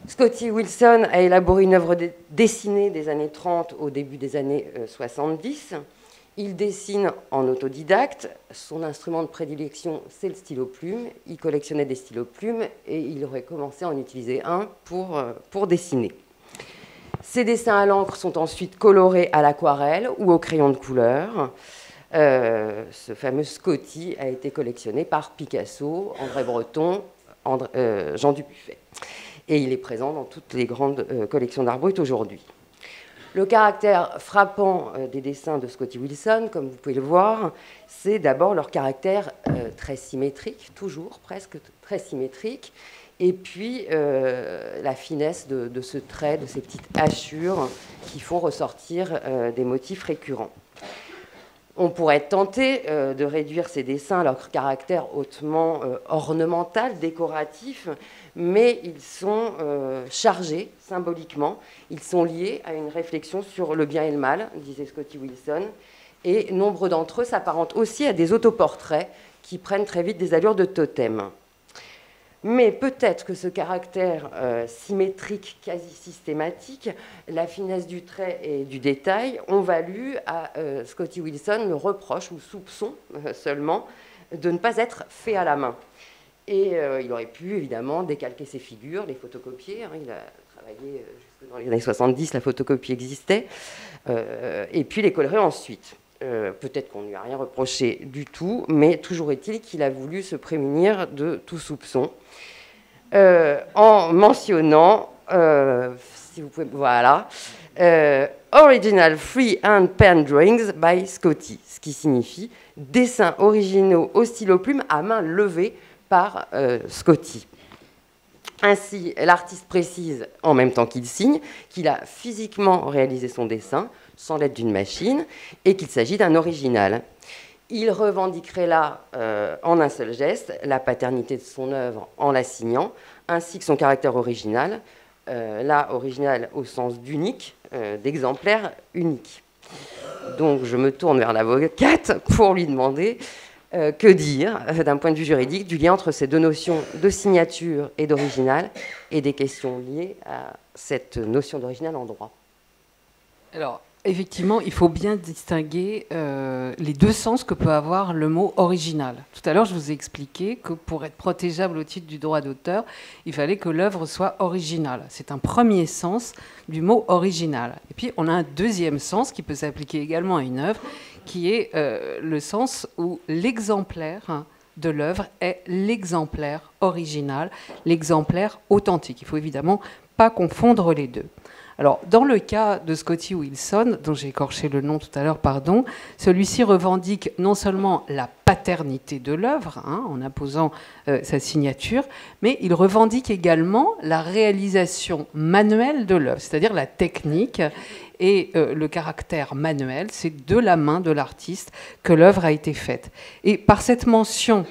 Scotty Wilson a élaboré une œuvre dessinée des années 30 au début des années 70. Il dessine en autodidacte. Son instrument de prédilection, c'est le stylo-plume. Il collectionnait des stylos-plumes et il aurait commencé à en utiliser un pour dessiner. Ces dessins à l'encre sont ensuite colorés à l'aquarelle ou au crayon de couleur. Ce fameux Scotty a été collectionné par Picasso, André Breton, Jean Dubuffet. Et il est présent dans toutes les grandes collections d'art brut aujourd'hui. Le caractère frappant des dessins de Scotty Wilson, comme vous pouvez le voir, c'est d'abord leur caractère très symétrique, toujours presque très symétrique, et puis la finesse de ce trait, de ces petites hachures qui font ressortir des motifs récurrents. On pourrait être tenté de réduire ces dessins à leur caractère hautement ornemental, décoratif, mais ils sont chargés symboliquement, ils sont liés à une réflexion sur le bien et le mal, disait Scotty Wilson, et nombre d'entre eux s'apparentent aussi à des autoportraits qui prennent très vite des allures de totem. Mais peut-être que ce caractère symétrique, quasi systématique, la finesse du trait et du détail ont valu à Scotty Wilson le reproche ou soupçon seulement de ne pas être fait à la main. Et il aurait pu évidemment décalquer ses figures, les photocopier. Il a travaillé jusque dans les années 70, la photocopie existait, et puis les colorer ensuite. Peut-être qu'on ne lui a rien reproché du tout, mais toujours est-il qu'il a voulu se prémunir de tout soupçon en mentionnant, si vous pouvez, voilà, Original Free Hand Pen Drawings by Scotty, ce qui signifie dessins originaux au stylo plume à main levée par Scotty. Ainsi, l'artiste précise, en même temps qu'il signe, qu'il a physiquement réalisé son dessin, sans l'aide d'une machine, et qu'il s'agit d'un original. Il revendiquerait là, en un seul geste, la paternité de son œuvre en la signant, ainsi que son caractère original, là, original au sens d'unique, d'exemplaire unique. Donc, je me tourne vers l'avocate pour lui demander que dire, d'un point de vue juridique, du lien entre ces deux notions de signature et d'original, et des questions liées à cette notion d'original en droit. Alors, effectivement, il faut bien distinguer les deux sens que peut avoir le mot original. Tout à l'heure, je vous ai expliqué que pour être protégeable au titre du droit d'auteur, il fallait que l'œuvre soit originale. C'est un premier sens du mot original. Et puis, on a un deuxième sens qui peut s'appliquer également à une œuvre, qui est le sens où l'exemplaire de l'œuvre est l'exemplaire original, l'exemplaire authentique. Il faut évidemment pas confondre les deux. Alors, dans le cas de Scotty Wilson, dont j'ai écorché le nom tout à l'heure, pardon, celui-ci revendique non seulement la paternité de l'œuvre, en imposant sa signature, mais il revendique également la réalisation manuelle de l'œuvre, c'est-à-dire la technique et le caractère manuel, c'est de la main de l'artiste que l'œuvre a été faite. Et par cette mention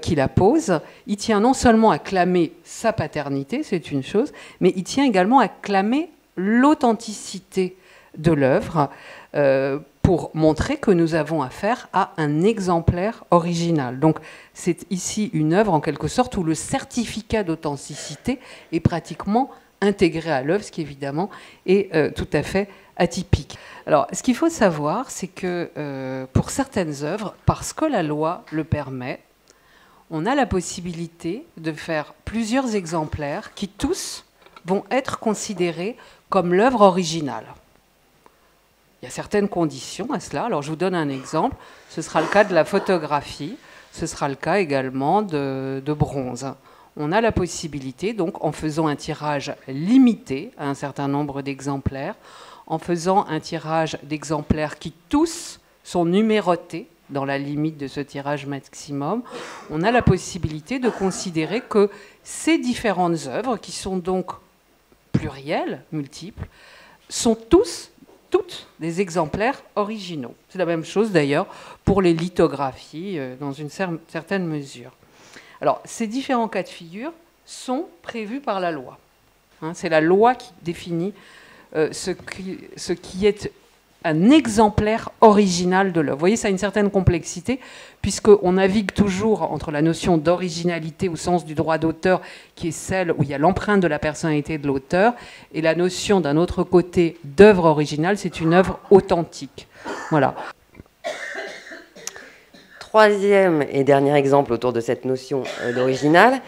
qu'il appose, il tient non seulement à clamer sa paternité, c'est une chose, mais il tient également à clamer l'authenticité de l'œuvre pour montrer que nous avons affaire à un exemplaire original. Donc c'est ici une œuvre en quelque sorte où le certificat d'authenticité est pratiquement intégré à l'œuvre, ce qui évidemment est tout à fait atypique. Alors ce qu'il faut savoir, c'est que pour certaines œuvres, parce que la loi le permet, on a la possibilité de faire plusieurs exemplaires qui tous vont être considérés comme l'œuvre originale. Il y a certaines conditions à cela. Alors, je vous donne un exemple. Ce sera le cas de la photographie. Ce sera le cas également de bronze. On a la possibilité, donc, en faisant un tirage limité à un certain nombre d'exemplaires, en faisant un tirage d'exemplaires qui tous sont numérotés dans la limite de ce tirage maximum, on a la possibilité de considérer que ces différentes œuvres, qui sont donc pluriels, multiples, sont toutes des exemplaires originaux. C'est la même chose d'ailleurs pour les lithographies dans une certaine mesure. Alors, ces différents cas de figure sont prévus par la loi. C'est la loi qui définit ce qui est un exemplaire original de l'œuvre. Vous voyez, ça a une certaine complexité, puisqu'on navigue toujours entre la notion d'originalité au sens du droit d'auteur, qui est celle où il y a l'empreinte de la personnalité de l'auteur, et la notion d'un autre côté d'œuvre originale, c'est une œuvre authentique. Voilà. troisième et dernier exemple autour de cette notion d'original,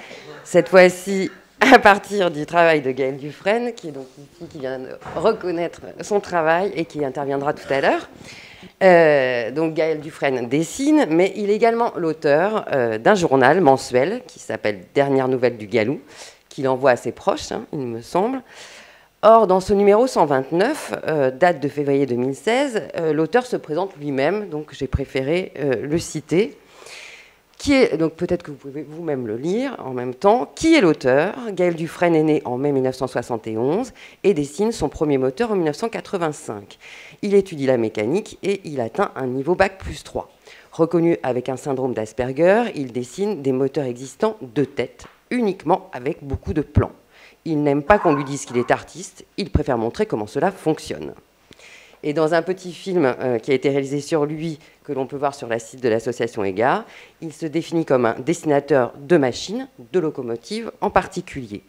cette fois-ci à partir du travail de Gaëlle Dufresne, qui est donc ici, qui vient de reconnaître son travail et qui interviendra tout à l'heure. Donc Gaëlle Dufresne dessine, mais il est également l'auteur d'un journal mensuel qui s'appelle Dernières nouvelles du Gallou, qu'il envoie à ses proches, il me semble. Or, dans ce numéro 129, date de février 2016, l'auteur se présente lui-même, donc j'ai préféré le citer. Donc peut-être que vous pouvez vous-même le lire en même temps. Qui est l'auteur? Gaëlle Dufresne est né en mai 1971 et dessine son premier moteur en 1985. Il étudie la mécanique et il atteint un niveau Bac+3. Reconnu avec un syndrome d'Asperger, il dessine des moteurs existants de tête, uniquement avec beaucoup de plans. Il n'aime pas qu'on lui dise qu'il est artiste, il préfère montrer comment cela fonctionne. Et dans un petit film qui a été réalisé sur lui, que l'on peut voir sur le site de l'association EGAR, il se définit comme un dessinateur de machines, de locomotives en particulier.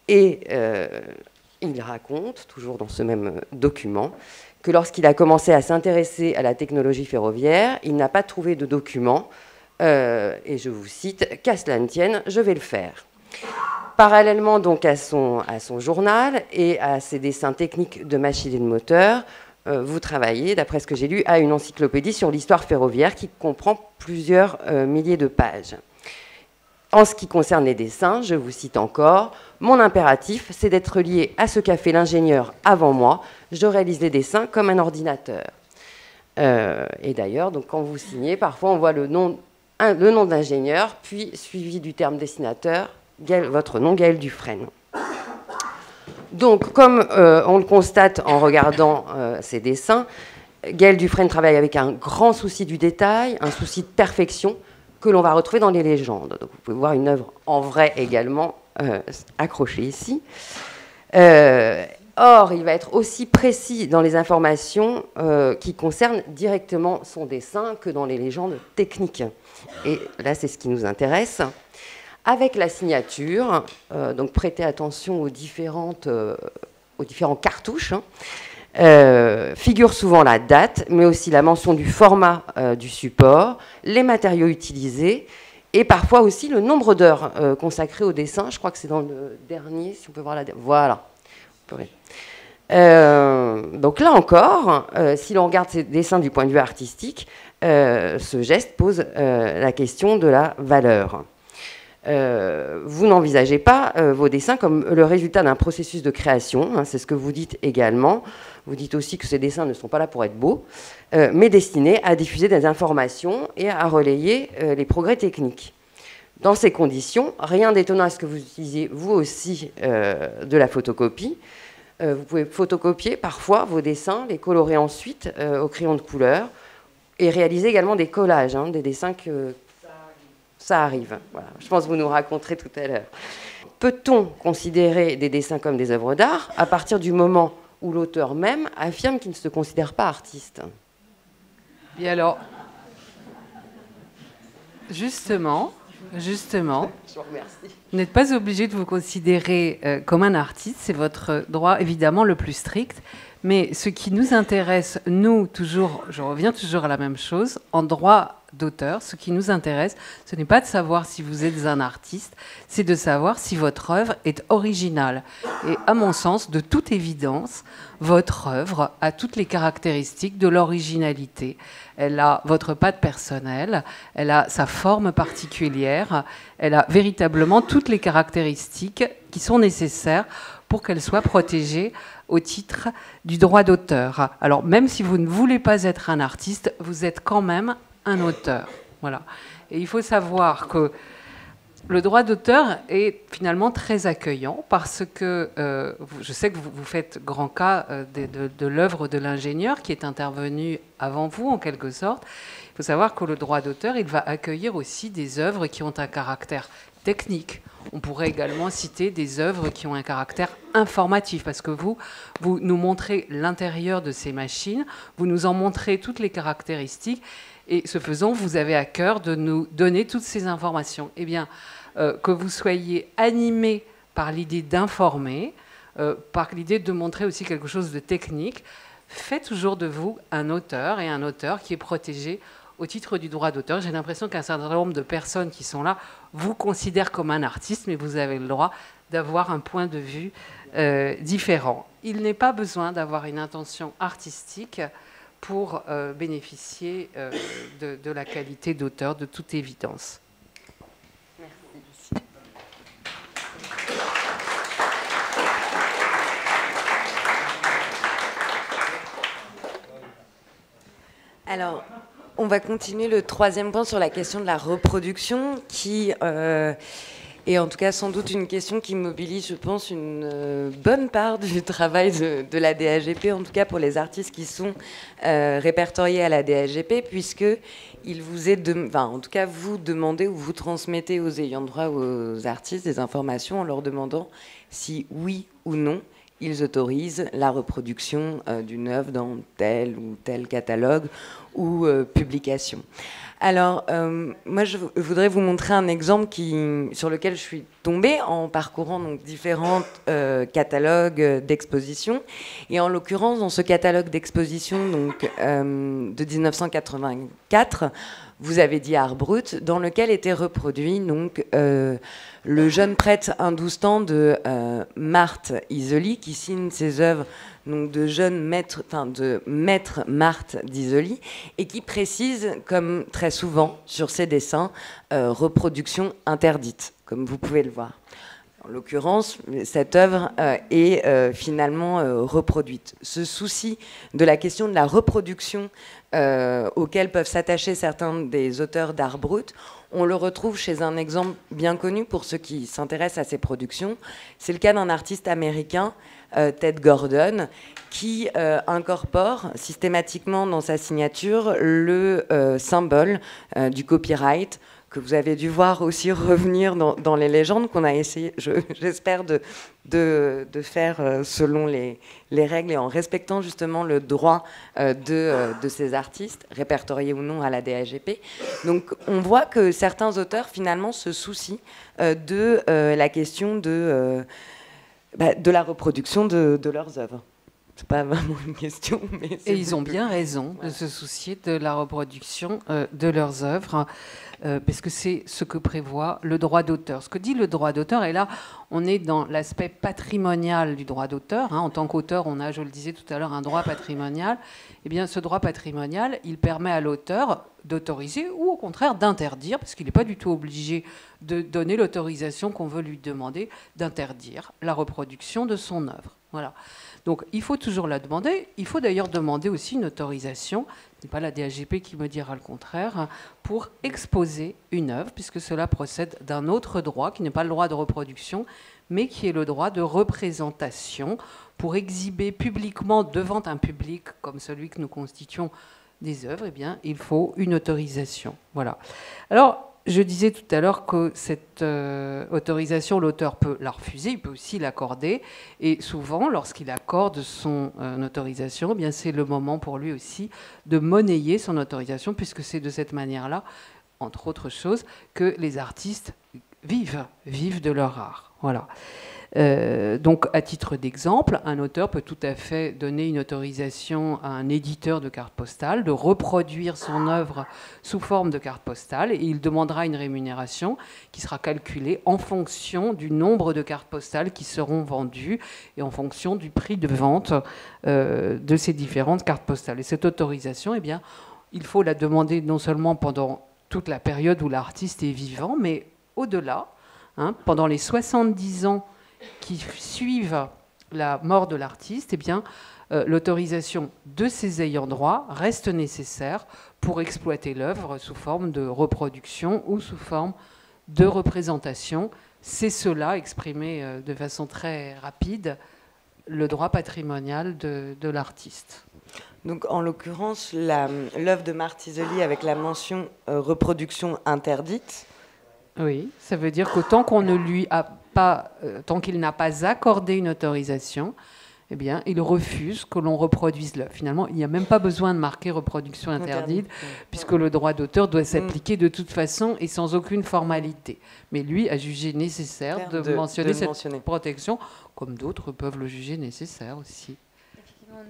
Et il raconte, toujours dans ce même document, que lorsqu'il a commencé à s'intéresser à la technologie ferroviaire, il n'a pas trouvé de document, et je vous cite, « Qu'à cela ne tienne, je vais le faire ». Parallèlement donc à son journal et à ses dessins techniques de machines et de moteurs, vous travaillez, d'après ce que j'ai lu, à une encyclopédie sur l'histoire ferroviaire qui comprend plusieurs milliers de pages. En ce qui concerne les dessins, je vous cite encore, « Mon impératif, c'est d'être lié à ce qu'a fait l'ingénieur avant moi. Je réalise les dessins comme un ordinateur. » Et d'ailleurs, donc, quand vous signez, parfois on voit le nom de l'ingénieur, puis suivi du terme dessinateur, votre nom, Gaëlle Dufresne. Donc, comme on le constate en regardant ces dessins, Gaëlle Dufresne travaille avec un grand souci du détail, un souci de perfection que l'on va retrouver dans les légendes. Donc, vous pouvez voir une œuvre en vrai également accrochée ici. Or, il va être aussi précis dans les informations qui concernent directement son dessin que dans les légendes techniques. Et là, c'est ce qui nous intéresse. Avec la signature, donc prêtez attention aux différents cartouches, figure souvent la date, mais aussi la mention du format du support, les matériaux utilisés, et parfois aussi le nombre d'heures consacrées au dessin. Je crois que c'est dans le dernier, si on peut voir la... Voilà. Donc là encore, si l'on regarde ces dessins du point de vue artistique, ce geste pose la question de la valeur. Vous n'envisagez pas vos dessins comme le résultat d'un processus de création, c'est ce que vous dites également. Vous dites aussi que ces dessins ne sont pas là pour être beaux, mais destinés à diffuser des informations et à relayer les progrès techniques. Dans ces conditions, rien d'étonnant à ce que vous utilisiez vous aussi de la photocopie. Vous pouvez photocopier parfois vos dessins, les colorer ensuite au crayon de couleur et réaliser également des collages, des dessins que... Ça arrive. Voilà. Je pense que vous nous raconterez tout à l'heure. Peut-on considérer des dessins comme des œuvres d'art à partir du moment où l'auteur même affirme qu'il ne se considère pas artiste? Et alors, justement, Je vous remercie. vous n'êtes pas obligé de vous considérer comme un artiste, c'est votre droit évidemment le plus strict. Mais ce qui nous intéresse, nous, toujours, je reviens toujours à la même chose, en droit d'auteur, ce qui nous intéresse, ce n'est pas de savoir si vous êtes un artiste, c'est de savoir si votre œuvre est originale. Et à mon sens, de toute évidence, votre œuvre a toutes les caractéristiques de l'originalité. Elle a votre patte personnelle, elle a sa forme particulière, elle a véritablement toutes les caractéristiques qui sont nécessaires pour qu'elle soit protégée au titre du droit d'auteur. Alors, même si vous ne voulez pas être un artiste, vous êtes quand même un auteur. Voilà. Et il faut savoir que le droit d'auteur est finalement très accueillant parce que je sais que vous faites grand cas de l'œuvre de l'ingénieur qui est intervenu avant vous, en quelque sorte. Il faut savoir que le droit d'auteur, il va accueillir aussi des œuvres qui ont un caractère technique. On pourrait également citer des œuvres qui ont un caractère informatif, parce que vous nous montrez l'intérieur de ces machines, vous nous en montrez toutes les caractéristiques, et ce faisant, vous avez à cœur de nous donner toutes ces informations. Eh bien, que vous soyez animé par l'idée d'informer, par l'idée de montrer aussi quelque chose de technique, fait toujours de vous un auteur, et un auteur qui est protégé au titre du droit d'auteur. J'ai l'impression qu'un certain nombre de personnes qui sont là vous considèrent comme un artiste, mais vous avez le droit d'avoir un point de vue différent. Il n'est pas besoin d'avoir une intention artistique pour bénéficier de la qualité d'auteur, de toute évidence. Merci. Alors, on va continuer le troisième point sur la question de la reproduction, qui est en tout cas sans doute une question qui mobilise, je pense, une bonne part du travail de la DAGP, en tout cas pour les artistes qui sont répertoriés à la DAGP, puisque il vous est, en tout cas, vous demandez ou vous transmettez aux ayants droit ou aux artistes des informations en leur demandant si oui ou non ils autorisent la reproduction d'une œuvre dans tel ou tel catalogue ou publication. Alors, moi, je voudrais vous montrer un exemple sur lequel je suis tombée en parcourant donc, différents catalogues d'exposition. Et en l'occurrence, dans ce catalogue d'exposition donc, de 1984, vous avez dit Art Brut, dans lequel était reproduit donc, le jeune prêtre hindoustan de Marthe Isoli, qui signe ses œuvres donc de maître Marthe d'Isoli, et qui précise, comme très souvent sur ses dessins, reproduction interdite, comme vous pouvez le voir. En l'occurrence, cette œuvre est finalement reproduite. Ce souci de la question de la reproduction auquel peuvent s'attacher certains des auteurs d'art brut, on le retrouve chez un exemple bien connu pour ceux qui s'intéressent à ces productions. C'est le cas d'un artiste américain, Ted Gordon, qui incorpore systématiquement dans sa signature le symbole du copyright, que vous avez dû voir aussi revenir dans les légendes, qu'on a essayé, j'espère, de faire selon les règles et en respectant justement le droit de ces artistes, répertoriés ou non à la DAGP. Donc on voit que certains auteurs finalement se soucient de la question de la reproduction de leurs œuvres. C'est pas vraiment une question, mais... Et ils ont bien raison de se soucier de la reproduction de leurs œuvres, parce que c'est ce que prévoit le droit d'auteur. Ce que dit le droit d'auteur, et là, on est dans l'aspect patrimonial du droit d'auteur. En tant qu'auteur, on a, je le disais tout à l'heure, un droit patrimonial. Eh bien, ce droit patrimonial, il permet à l'auteur d'autoriser ou au contraire d'interdire, parce qu'il n'est pas du tout obligé de donner l'autorisation qu'on veut lui demander, d'interdire la reproduction de son œuvre. Voilà. Donc, il faut toujours la demander. Il faut d'ailleurs demander aussi une autorisation, ce n'est pas la DAGP qui me dira le contraire, pour exposer une œuvre, puisque cela procède d'un autre droit, qui n'est pas le droit de reproduction, mais qui est le droit de représentation, pour exhiber publiquement devant un public comme celui que nous constituons des œuvres, eh bien, il faut une autorisation. Voilà. Alors, je disais tout à l'heure que cette autorisation, l'auteur peut la refuser, il peut aussi l'accorder. Et souvent, lorsqu'il accorde son autorisation, eh bien, c'est le moment pour lui aussi de monnayer son autorisation, puisque c'est de cette manière-là, entre autres choses, que les artistes vivent de leur art. Voilà. Donc, à titre d'exemple, un auteur peut tout à fait donner une autorisation à un éditeur de carte postale de reproduire son œuvre sous forme de carte postale, et il demandera une rémunération qui sera calculée en fonction du nombre de cartes postales qui seront vendues et en fonction du prix de vente de ces différentes cartes postales. Et cette autorisation, eh bien, il faut la demander non seulement pendant toute la période où l'artiste est vivant, mais au-delà, pendant les 70 ans qui suivent la mort de l'artiste, eh bien, l'autorisation de ses ayants droit reste nécessaire pour exploiter l'œuvre sous forme de reproduction ou sous forme de représentation. C'est cela, exprimé de façon très rapide, le droit patrimonial de l'artiste. Donc, en l'occurrence, l'œuvre de Marthe Isoli avec la mention reproduction interdite. Oui, ça veut dire que tant qu'il n'a pas accordé une autorisation, eh bien, il refuse que l'on reproduise l'œuvre. Finalement, il n'y a même pas besoin de marquer reproduction interdite, puisque le droit d'auteur doit s'appliquer de toute façon et sans aucune formalité. Mais lui a jugé nécessaire de mentionner cette protection, comme d'autres peuvent le juger nécessaire aussi.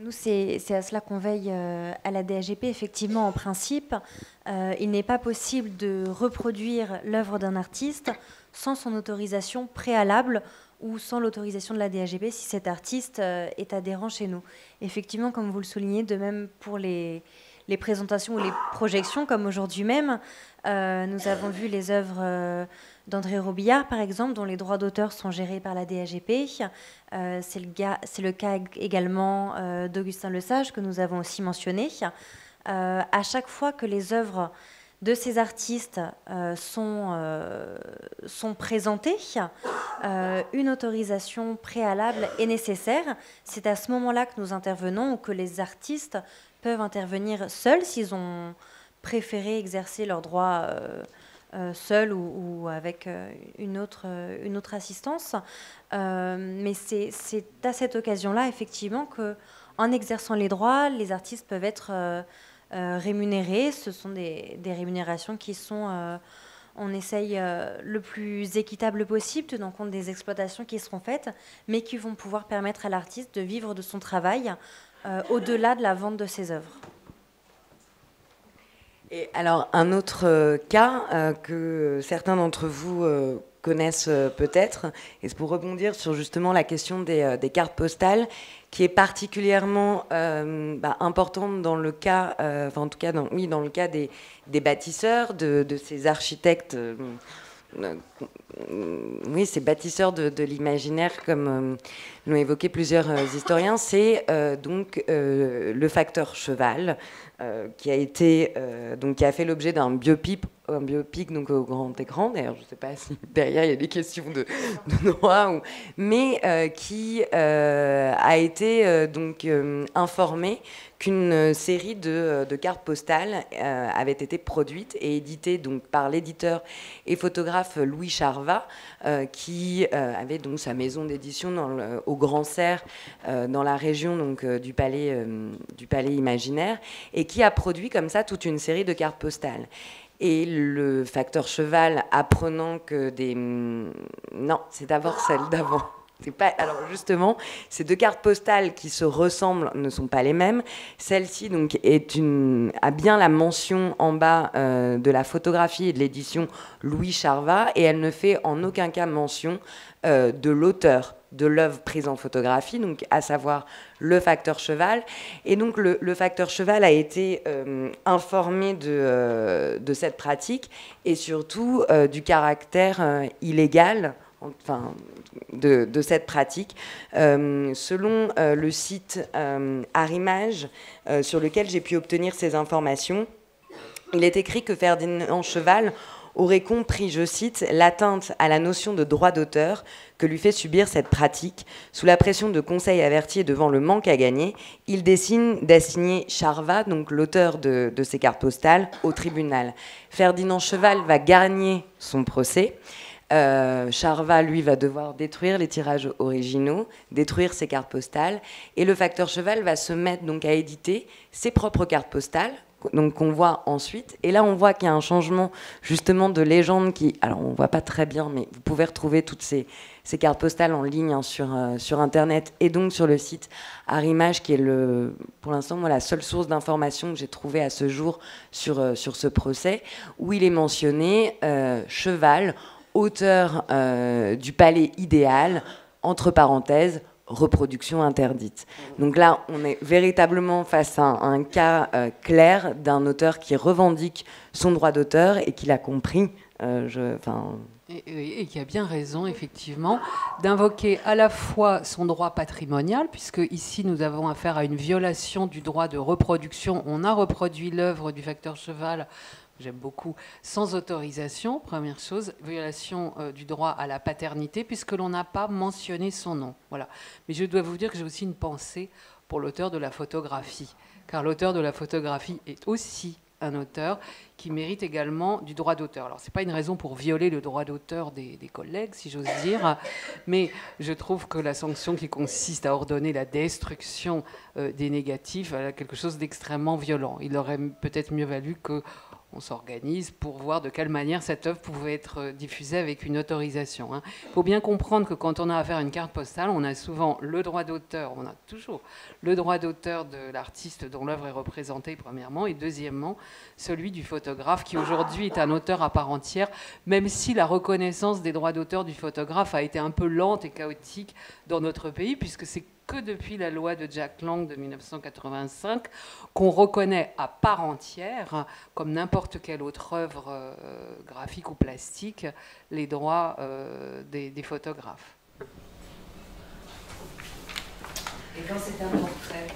Nous, c'est à cela qu'on veille à la DHGP. Effectivement, en principe, il n'est pas possible de reproduire l'œuvre d'un artiste sans son autorisation préalable ou sans l'autorisation de la DHGP si cet artiste est adhérent chez nous. Effectivement, comme vous le soulignez, de même pour les présentations ou les projections, comme aujourd'hui même, nous avons vu les œuvres d'André Robillard, par exemple, dont les droits d'auteur sont gérés par la DHGP. C'est le cas également d'Augustin Lesage, que nous avons aussi mentionné. À chaque fois que les œuvres de ces artistes sont présentées, une autorisation préalable est nécessaire. C'est à ce moment-là que nous intervenons ou que les artistes peuvent intervenir seuls s'ils ont préféré exercer leurs droits seuls ou avec une autre assistance. Mais c'est à cette occasion-là, effectivement, qu'en exerçant les droits, les artistes peuvent être rémunérés. Ce sont des rémunérations qui sont... on essaye le plus équitable possible, tenant compte des exploitations qui seront faites, mais qui vont pouvoir permettre à l'artiste de vivre de son travail au-delà de la vente de ses œuvres. Et alors, un autre cas que certains d'entre vous connaissent peut-être, et c'est pour rebondir sur justement la question des cartes postales, qui est particulièrement importante dans le cas, en tout cas, dans le cas des bâtisseurs, de ces architectes. Oui, ces bâtisseurs de l'imaginaire, comme l'ont évoqué plusieurs historiens, c'est donc le facteur cheval, qui a fait l'objet d'un biopic donc au grand écran. D'ailleurs, je ne sais pas si derrière il y a des questions de droit, mais qui a été donc informé qu'une série de cartes postales avait été produite et éditée donc par l'éditeur et photographe Louis Charvat, qui avait donc sa maison d'édition au Grand Serre, dans la région donc du Palais Imaginaire, et qui a produit comme ça toute une série de cartes postales. Et le facteur cheval, apprenant que non, c'est d'abord celle d'avant. Alors justement, ces deux cartes postales qui se ressemblent ne sont pas les mêmes. Celle-ci donc a bien la mention en bas de la photographie et de l'édition Louis Charvat, et elle ne fait en aucun cas mention de l'auteur de l'œuvre prise en photographie, donc à savoir le facteur cheval. Et donc le facteur cheval a été informé de cette pratique et surtout du caractère illégal de cette pratique. Selon le site Arimage, sur lequel j'ai pu obtenir ces informations, il est écrit que Ferdinand Cheval aurait compris, je cite, l'atteinte à la notion de droit d'auteur que lui fait subir cette pratique. Sous la pression de conseils avertis et devant le manque à gagner, il décide d'assigner Charvat, donc l'auteur de ces cartes postales, au tribunal. Ferdinand Cheval va gagner son procès. Charvat, lui, va devoir détruire les tirages originaux, détruire ses cartes postales, et le facteur cheval va se mettre donc à éditer ses propres cartes postales, donc qu'on voit ensuite. Et là, on voit qu'il y a un changement justement de légende qui... Alors, on ne voit pas très bien, mais vous pouvez retrouver toutes ces cartes postales en ligne sur Internet et donc sur le site Arimage, qui est pour l'instant la seule source d'information que j'ai trouvée à ce jour sur ce procès, où il est mentionné Cheval, auteur du Palais idéal, entre parenthèses, reproduction interdite. Donc là, on est véritablement face à un cas clair d'un auteur qui revendique son droit d'auteur et qui l'a compris. Et qui a bien raison, effectivement, d'invoquer à la fois son droit patrimonial, puisque ici nous avons affaire à une violation du droit de reproduction. On a reproduit l'œuvre du facteur cheval, j'aime beaucoup, sans autorisation, première chose, violation du droit à la paternité, puisque l'on n'a pas mentionné son nom. Voilà. Mais je dois vous dire que j'ai aussi une pensée pour l'auteur de la photographie, car l'auteur de la photographie est aussi un auteur qui mérite également du droit d'auteur. Alors, ce n'est pas une raison pour violer le droit d'auteur des collègues, si j'ose dire, mais je trouve que la sanction qui consiste à ordonner la destruction des négatifs est quelque chose d'extrêmement violent. Il aurait peut-être mieux valu que on s'organise pour voir de quelle manière cette œuvre pouvait être diffusée avec une autorisation. Il faut bien comprendre que quand on a affaire à une carte postale, on a souvent le droit d'auteur, on a toujours le droit d'auteur de l'artiste dont l'œuvre est représentée, premièrement, et deuxièmement, celui du photographe, qui aujourd'hui est un auteur à part entière, même si la reconnaissance des droits d'auteur du photographe a été un peu lente et chaotique dans notre pays, puisque c'est que depuis la loi de Jack Lang de 1985 qu'on reconnaît à part entière, comme n'importe quelle autre œuvre graphique ou plastique, les droits des photographes. Et quand c'est un portrait?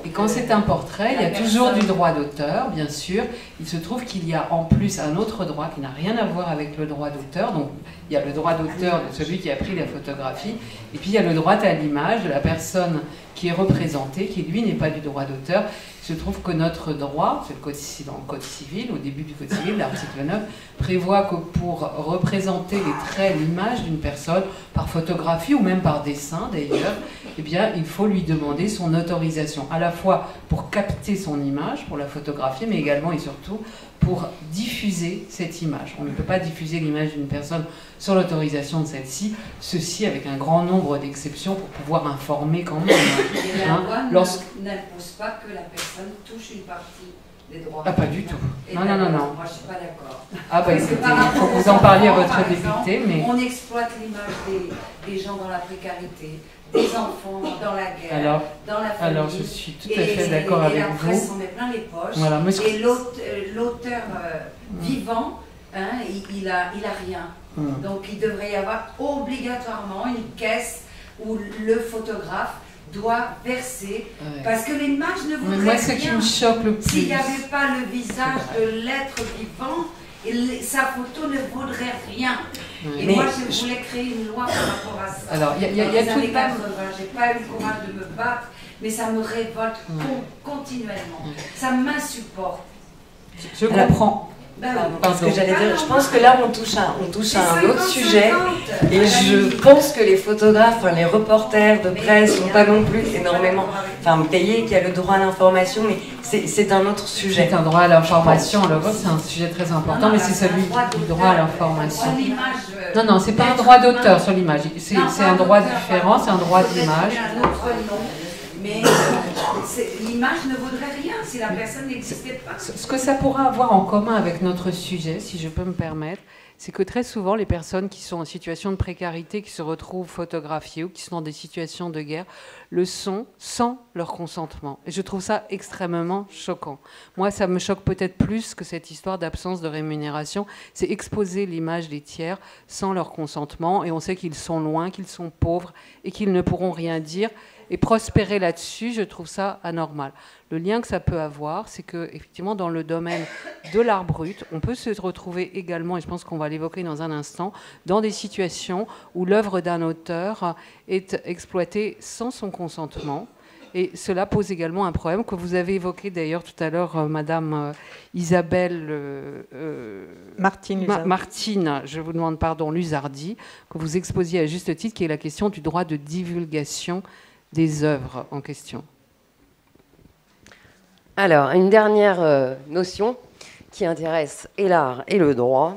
Et quand c'est un portrait, il y a toujours du droit d'auteur, bien sûr. Il se trouve qu'il y a en plus un autre droit qui n'a rien à voir avec le droit d'auteur. Donc, il y a le droit d'auteur de celui qui a pris la photographie, et puis il y a le droit à l'image de la personne qui est représentée, qui lui n'est pas du droit d'auteur. Il se trouve que notre droit, c'est dans le Code civil, au début du Code civil, l'article 9, prévoit que pour représenter les traits, l'image d'une personne, par photographie ou même par dessin d'ailleurs, eh bien, il faut lui demander son autorisation, à la fois pour capter son image, pour la photographier, mais également et surtout pour diffuser cette image. On ne peut pas diffuser l'image d'une personne sans l'autorisation de celle-ci, ceci avec un grand nombre d'exceptions pour pouvoir informer quand même. Et la loi n'impose pas que la personne touche une partie des droits. Ah, pas du tout. Non. Moi, je ne suis pas d'accord. Ah, bah écoutez, il faut que vous en parliez à votre député, mais... On exploite l'image des gens dans la précarité, des enfants dans la guerre, dans la famille. Alors, je suis tout à fait d'accord avec vous. Et la presse s'en met plein les poches. Voilà, et l'auteur vivant, hein, il a rien. Donc, il devrait y avoir obligatoirement une caisse où le photographe doit verser, parce que l'image ne vaudrait rien. Moi, ce qui me choque le plus... S'il n'y avait pas le visage de l'être vivant, sa photo ne vaudrait rien. Et moi, je voulais créer une loi par rapport à ça. Alors, il y a tout de même... J'ai pas eu le courage de me battre, mais ça me révolte continuellement. Ça m'insupporte. Je comprends. Parce que j'allais dire, je pense que là on touche à un autre sujet, et je pense que les photographes, les reporters de presse sont pas non plus énormément payés, qu'il y a le droit à l'information, mais c'est un autre sujet. C'est un droit à l'information, c'est un sujet très important, mais c'est celui du droit à l'information. Non, c'est pas un droit d'auteur sur l'image, c'est un droit différent, c'est un droit d'image. Mais l'image ne vaudrait rien si la personne n'existait pas. Ce que ça pourra avoir en commun avec notre sujet, si je peux me permettre, c'est que très souvent, les personnes qui sont en situation de précarité, qui se retrouvent photographiées ou qui sont dans des situations de guerre, le sont sans leur consentement. Et je trouve ça extrêmement choquant. Moi, ça me choque peut-être plus que cette histoire d'absence de rémunération. C'est exposer l'image des tiers sans leur consentement. Et on sait qu'ils sont loin, qu'ils sont pauvres et qu'ils ne pourront rien dire. Et prospérer là-dessus, je trouve ça anormal. Le lien que ça peut avoir, c'est que, effectivement, dans le domaine de l'art brut, on peut se retrouver également, et je pense qu'on va l'évoquer dans un instant, dans des situations où l'œuvre d'un auteur est exploitée sans son consentement. Et cela pose également un problème que vous avez évoqué d'ailleurs tout à l'heure, Madame Isabelle Martine, je vous demande pardon, Luzardi, que vous exposiez à juste titre, qui est la question du droit de divulgation des œuvres en question. Alors, une dernière notion qui intéresse et l'art et le droit.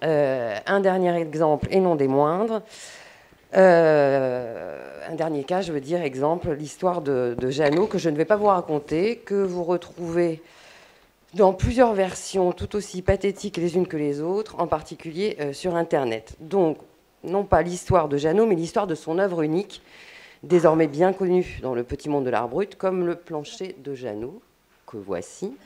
Un dernier exemple, et non des moindres. Un dernier cas, je veux dire, exemple, l'histoire de Jeannot, que je ne vais pas vous raconter, que vous retrouvez dans plusieurs versions tout aussi pathétiques les unes que les autres, en particulier sur Internet. Donc, non pas l'histoire de Jeannot, mais l'histoire de son œuvre unique, désormais bien connu dans le petit monde de l'art brut, comme le plancher de Jeannot, que voici.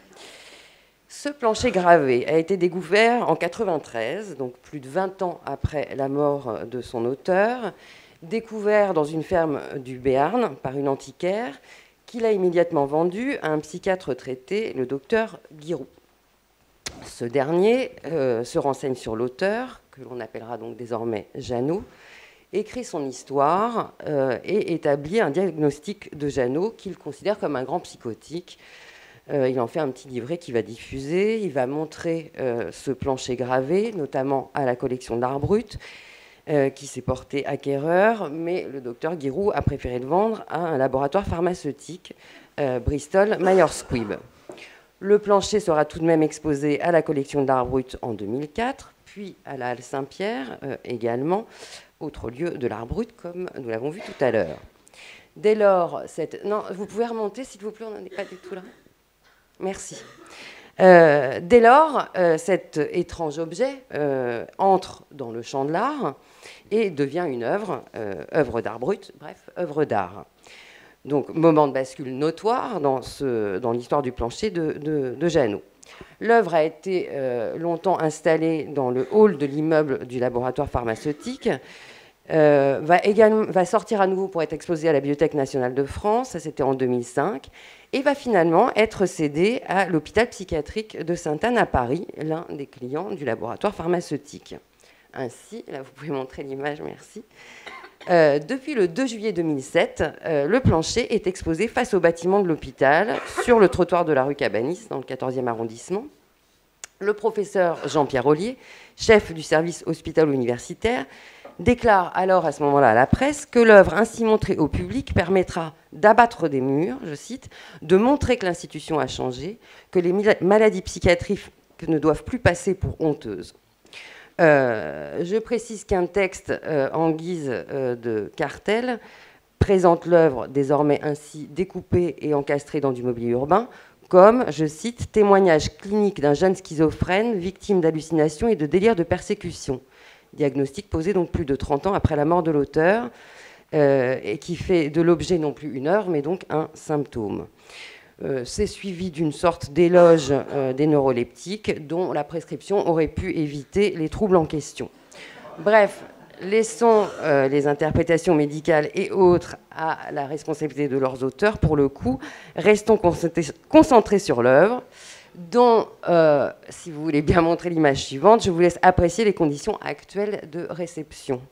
Ce plancher gravé a été découvert en 1993, donc plus de 20 ans après la mort de son auteur, découvert dans une ferme du Béarn par une antiquaire, qu'il a immédiatement vendu à un psychiatre retraité, le docteur Guiroux. Ce dernier se renseigne sur l'auteur, que l'on appellera donc désormais Jeannot, écrit son histoire et établit un diagnostic de Jeannot qu'il considère comme un grand psychotique. Il en fait un petit livret qu'il va diffuser. Il va montrer ce plancher gravé, notamment à la collection d'art brut, qui s'est porté acquéreur, mais le docteur Guiroux a préféré le vendre à un laboratoire pharmaceutique, Bristol Myers Squibb. Le plancher sera tout de même exposé à la collection d'art brut en 2004, puis à la Halle Saint-Pierre également, autre lieu de l'art brut, comme nous l'avons vu tout à l'heure. Dès lors, non, vous pouvez remonter, s'il vous plaît, on n'en est pas du tout là. Merci. Dès lors, cet étrange objet entre dans le champ de l'art et devient une œuvre d'art brut, bref, œuvre d'art. Donc, moment de bascule notoire dans l'histoire du plancher de Jeannot. L'œuvre a été longtemps installée dans le hall de l'immeuble du laboratoire pharmaceutique, va sortir à nouveau pour être exposée à la Bibliothèque nationale de France, ça c'était en 2005, et va finalement être cédée à l'hôpital psychiatrique de Sainte-Anne à Paris, l'un des clients du laboratoire pharmaceutique. Ainsi, là vous pouvez montrer l'image, merci. Depuis le 2 juillet 2007, le plancher est exposé face au bâtiment de l'hôpital, sur le trottoir de la rue Cabanis, dans le 14e arrondissement. Le professeur Jean-Pierre Ollier, chef du service hospitalo-universitaire, déclare alors à ce moment-là à la presse que l'œuvre ainsi montrée au public permettra d'abattre des murs, je cite, de montrer que l'institution a changé, que les maladies psychiatriques ne doivent plus passer pour honteuses. Je précise qu'un texte en guise de cartel présente l'œuvre désormais ainsi découpée et encastrée dans du mobilier urbain comme, je cite, témoignage clinique d'un jeune schizophrène victime d'hallucinations et de délires de persécution. Diagnostic posé donc plus de 30 ans après la mort de l'auteur et qui fait de l'objet non plus une œuvre mais donc un symptôme. C'est suivi d'une sorte d'éloge des neuroleptiques dont la prescription aurait pu éviter les troubles en question. Bref, laissons les interprétations médicales et autres à la responsabilité de leurs auteurs. Pour le coup, restons concentrés sur l'œuvre, dont, si vous voulez bien montrer l'image suivante, je vous laisse apprécier les conditions actuelles de réception.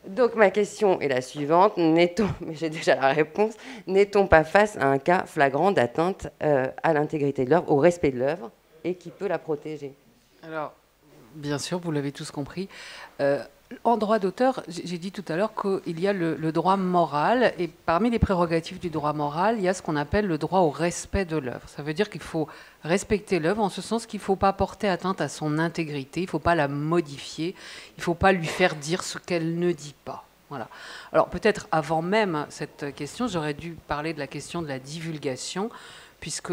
Donc ma question est la suivante, mais j'ai déjà la réponse, n'est-on pas face à un cas flagrant d'atteinte à l'intégrité de l'œuvre, au respect de l'œuvre, et qui peut la protéger? Alors, bien sûr, vous l'avez tous compris. En droit d'auteur, j'ai dit tout à l'heure qu'il y a le droit moral, et parmi les prérogatives du droit moral, il y a ce qu'on appelle le droit au respect de l'œuvre. Ça veut dire qu'il faut respecter l'œuvre en ce sens qu'il ne faut pas porter atteinte à son intégrité, il ne faut pas la modifier, il ne faut pas lui faire dire ce qu'elle ne dit pas. Voilà. Alors peut-être avant même cette question, j'aurais dû parler de la question de la divulgation, puisque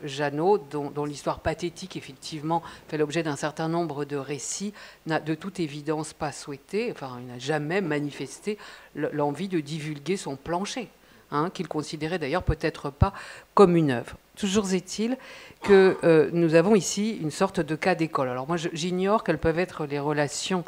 Jeannot, dont l'histoire pathétique, effectivement, fait l'objet d'un certain nombre de récits, n'a de toute évidence pas souhaité, enfin, il n'a jamais manifesté l'envie de divulguer son plancher, hein, qu'il considérait d'ailleurs peut-être pas comme une œuvre. Toujours est-il que nous avons ici une sorte de cas d'école. Alors moi, j'ignore quelles peuvent être les relations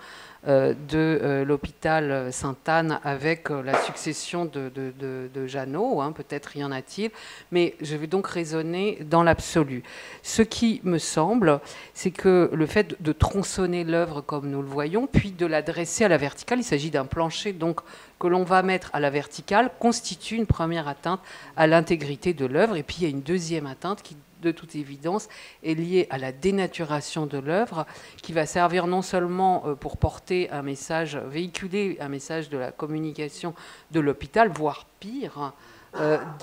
de l'hôpital Sainte-Anne avec la succession de Jeannot, hein, peut-être y en a-t-il, mais je vais donc raisonner dans l'absolu. Ce qui me semble, c'est que le fait de tronçonner l'œuvre comme nous le voyons, puis de la dresser à la verticale, il s'agit d'un plancher donc que l'on va mettre à la verticale, constitue une première atteinte à l'intégrité de l'œuvre, et puis il y a une deuxième atteinte qui, de toute évidence, est liée à la dénaturation de l'œuvre, qui va servir non seulement pour porter un message, véhiculer un message de la communication de l'hôpital, voire pire,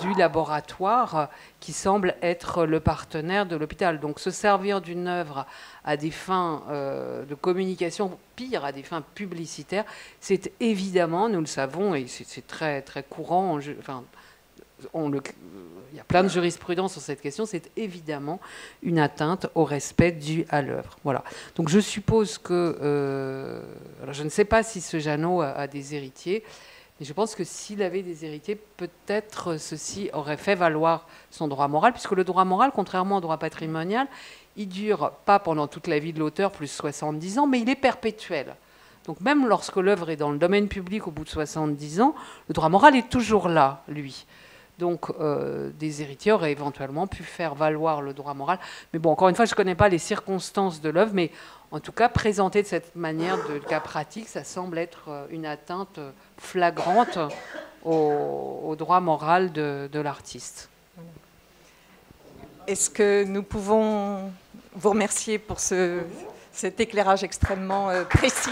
du laboratoire qui semble être le partenaire de l'hôpital. Donc se servir d'une œuvre à des fins de communication, pire, à des fins publicitaires, c'est évidemment, nous le savons, et c'est très, très courant, enfin, il y a plein de jurisprudence sur cette question, c'est évidemment une atteinte au respect dû à l'œuvre. Voilà. Donc je suppose que... alors je ne sais pas si ce Jeannot a des héritiers, mais je pense que s'il avait des héritiers, peut-être ceci aurait fait valoir son droit moral, puisque le droit moral, contrairement au droit patrimonial, il dure pas pendant toute la vie de l'auteur, plus 70 ans, mais il est perpétuel. Donc même lorsque l'œuvre est dans le domaine public au bout de 70 ans, le droit moral est toujours là, lui. Donc des héritiers auraient éventuellement pu faire valoir le droit moral. Mais bon, encore une fois, je ne connais pas les circonstances de l'œuvre, mais en tout cas, présenté de cette manière de cas pratique, ça semble être une atteinte flagrante au droit moral de l'artiste. Est-ce que nous pouvons vous remercier pour cet éclairage extrêmement précis ?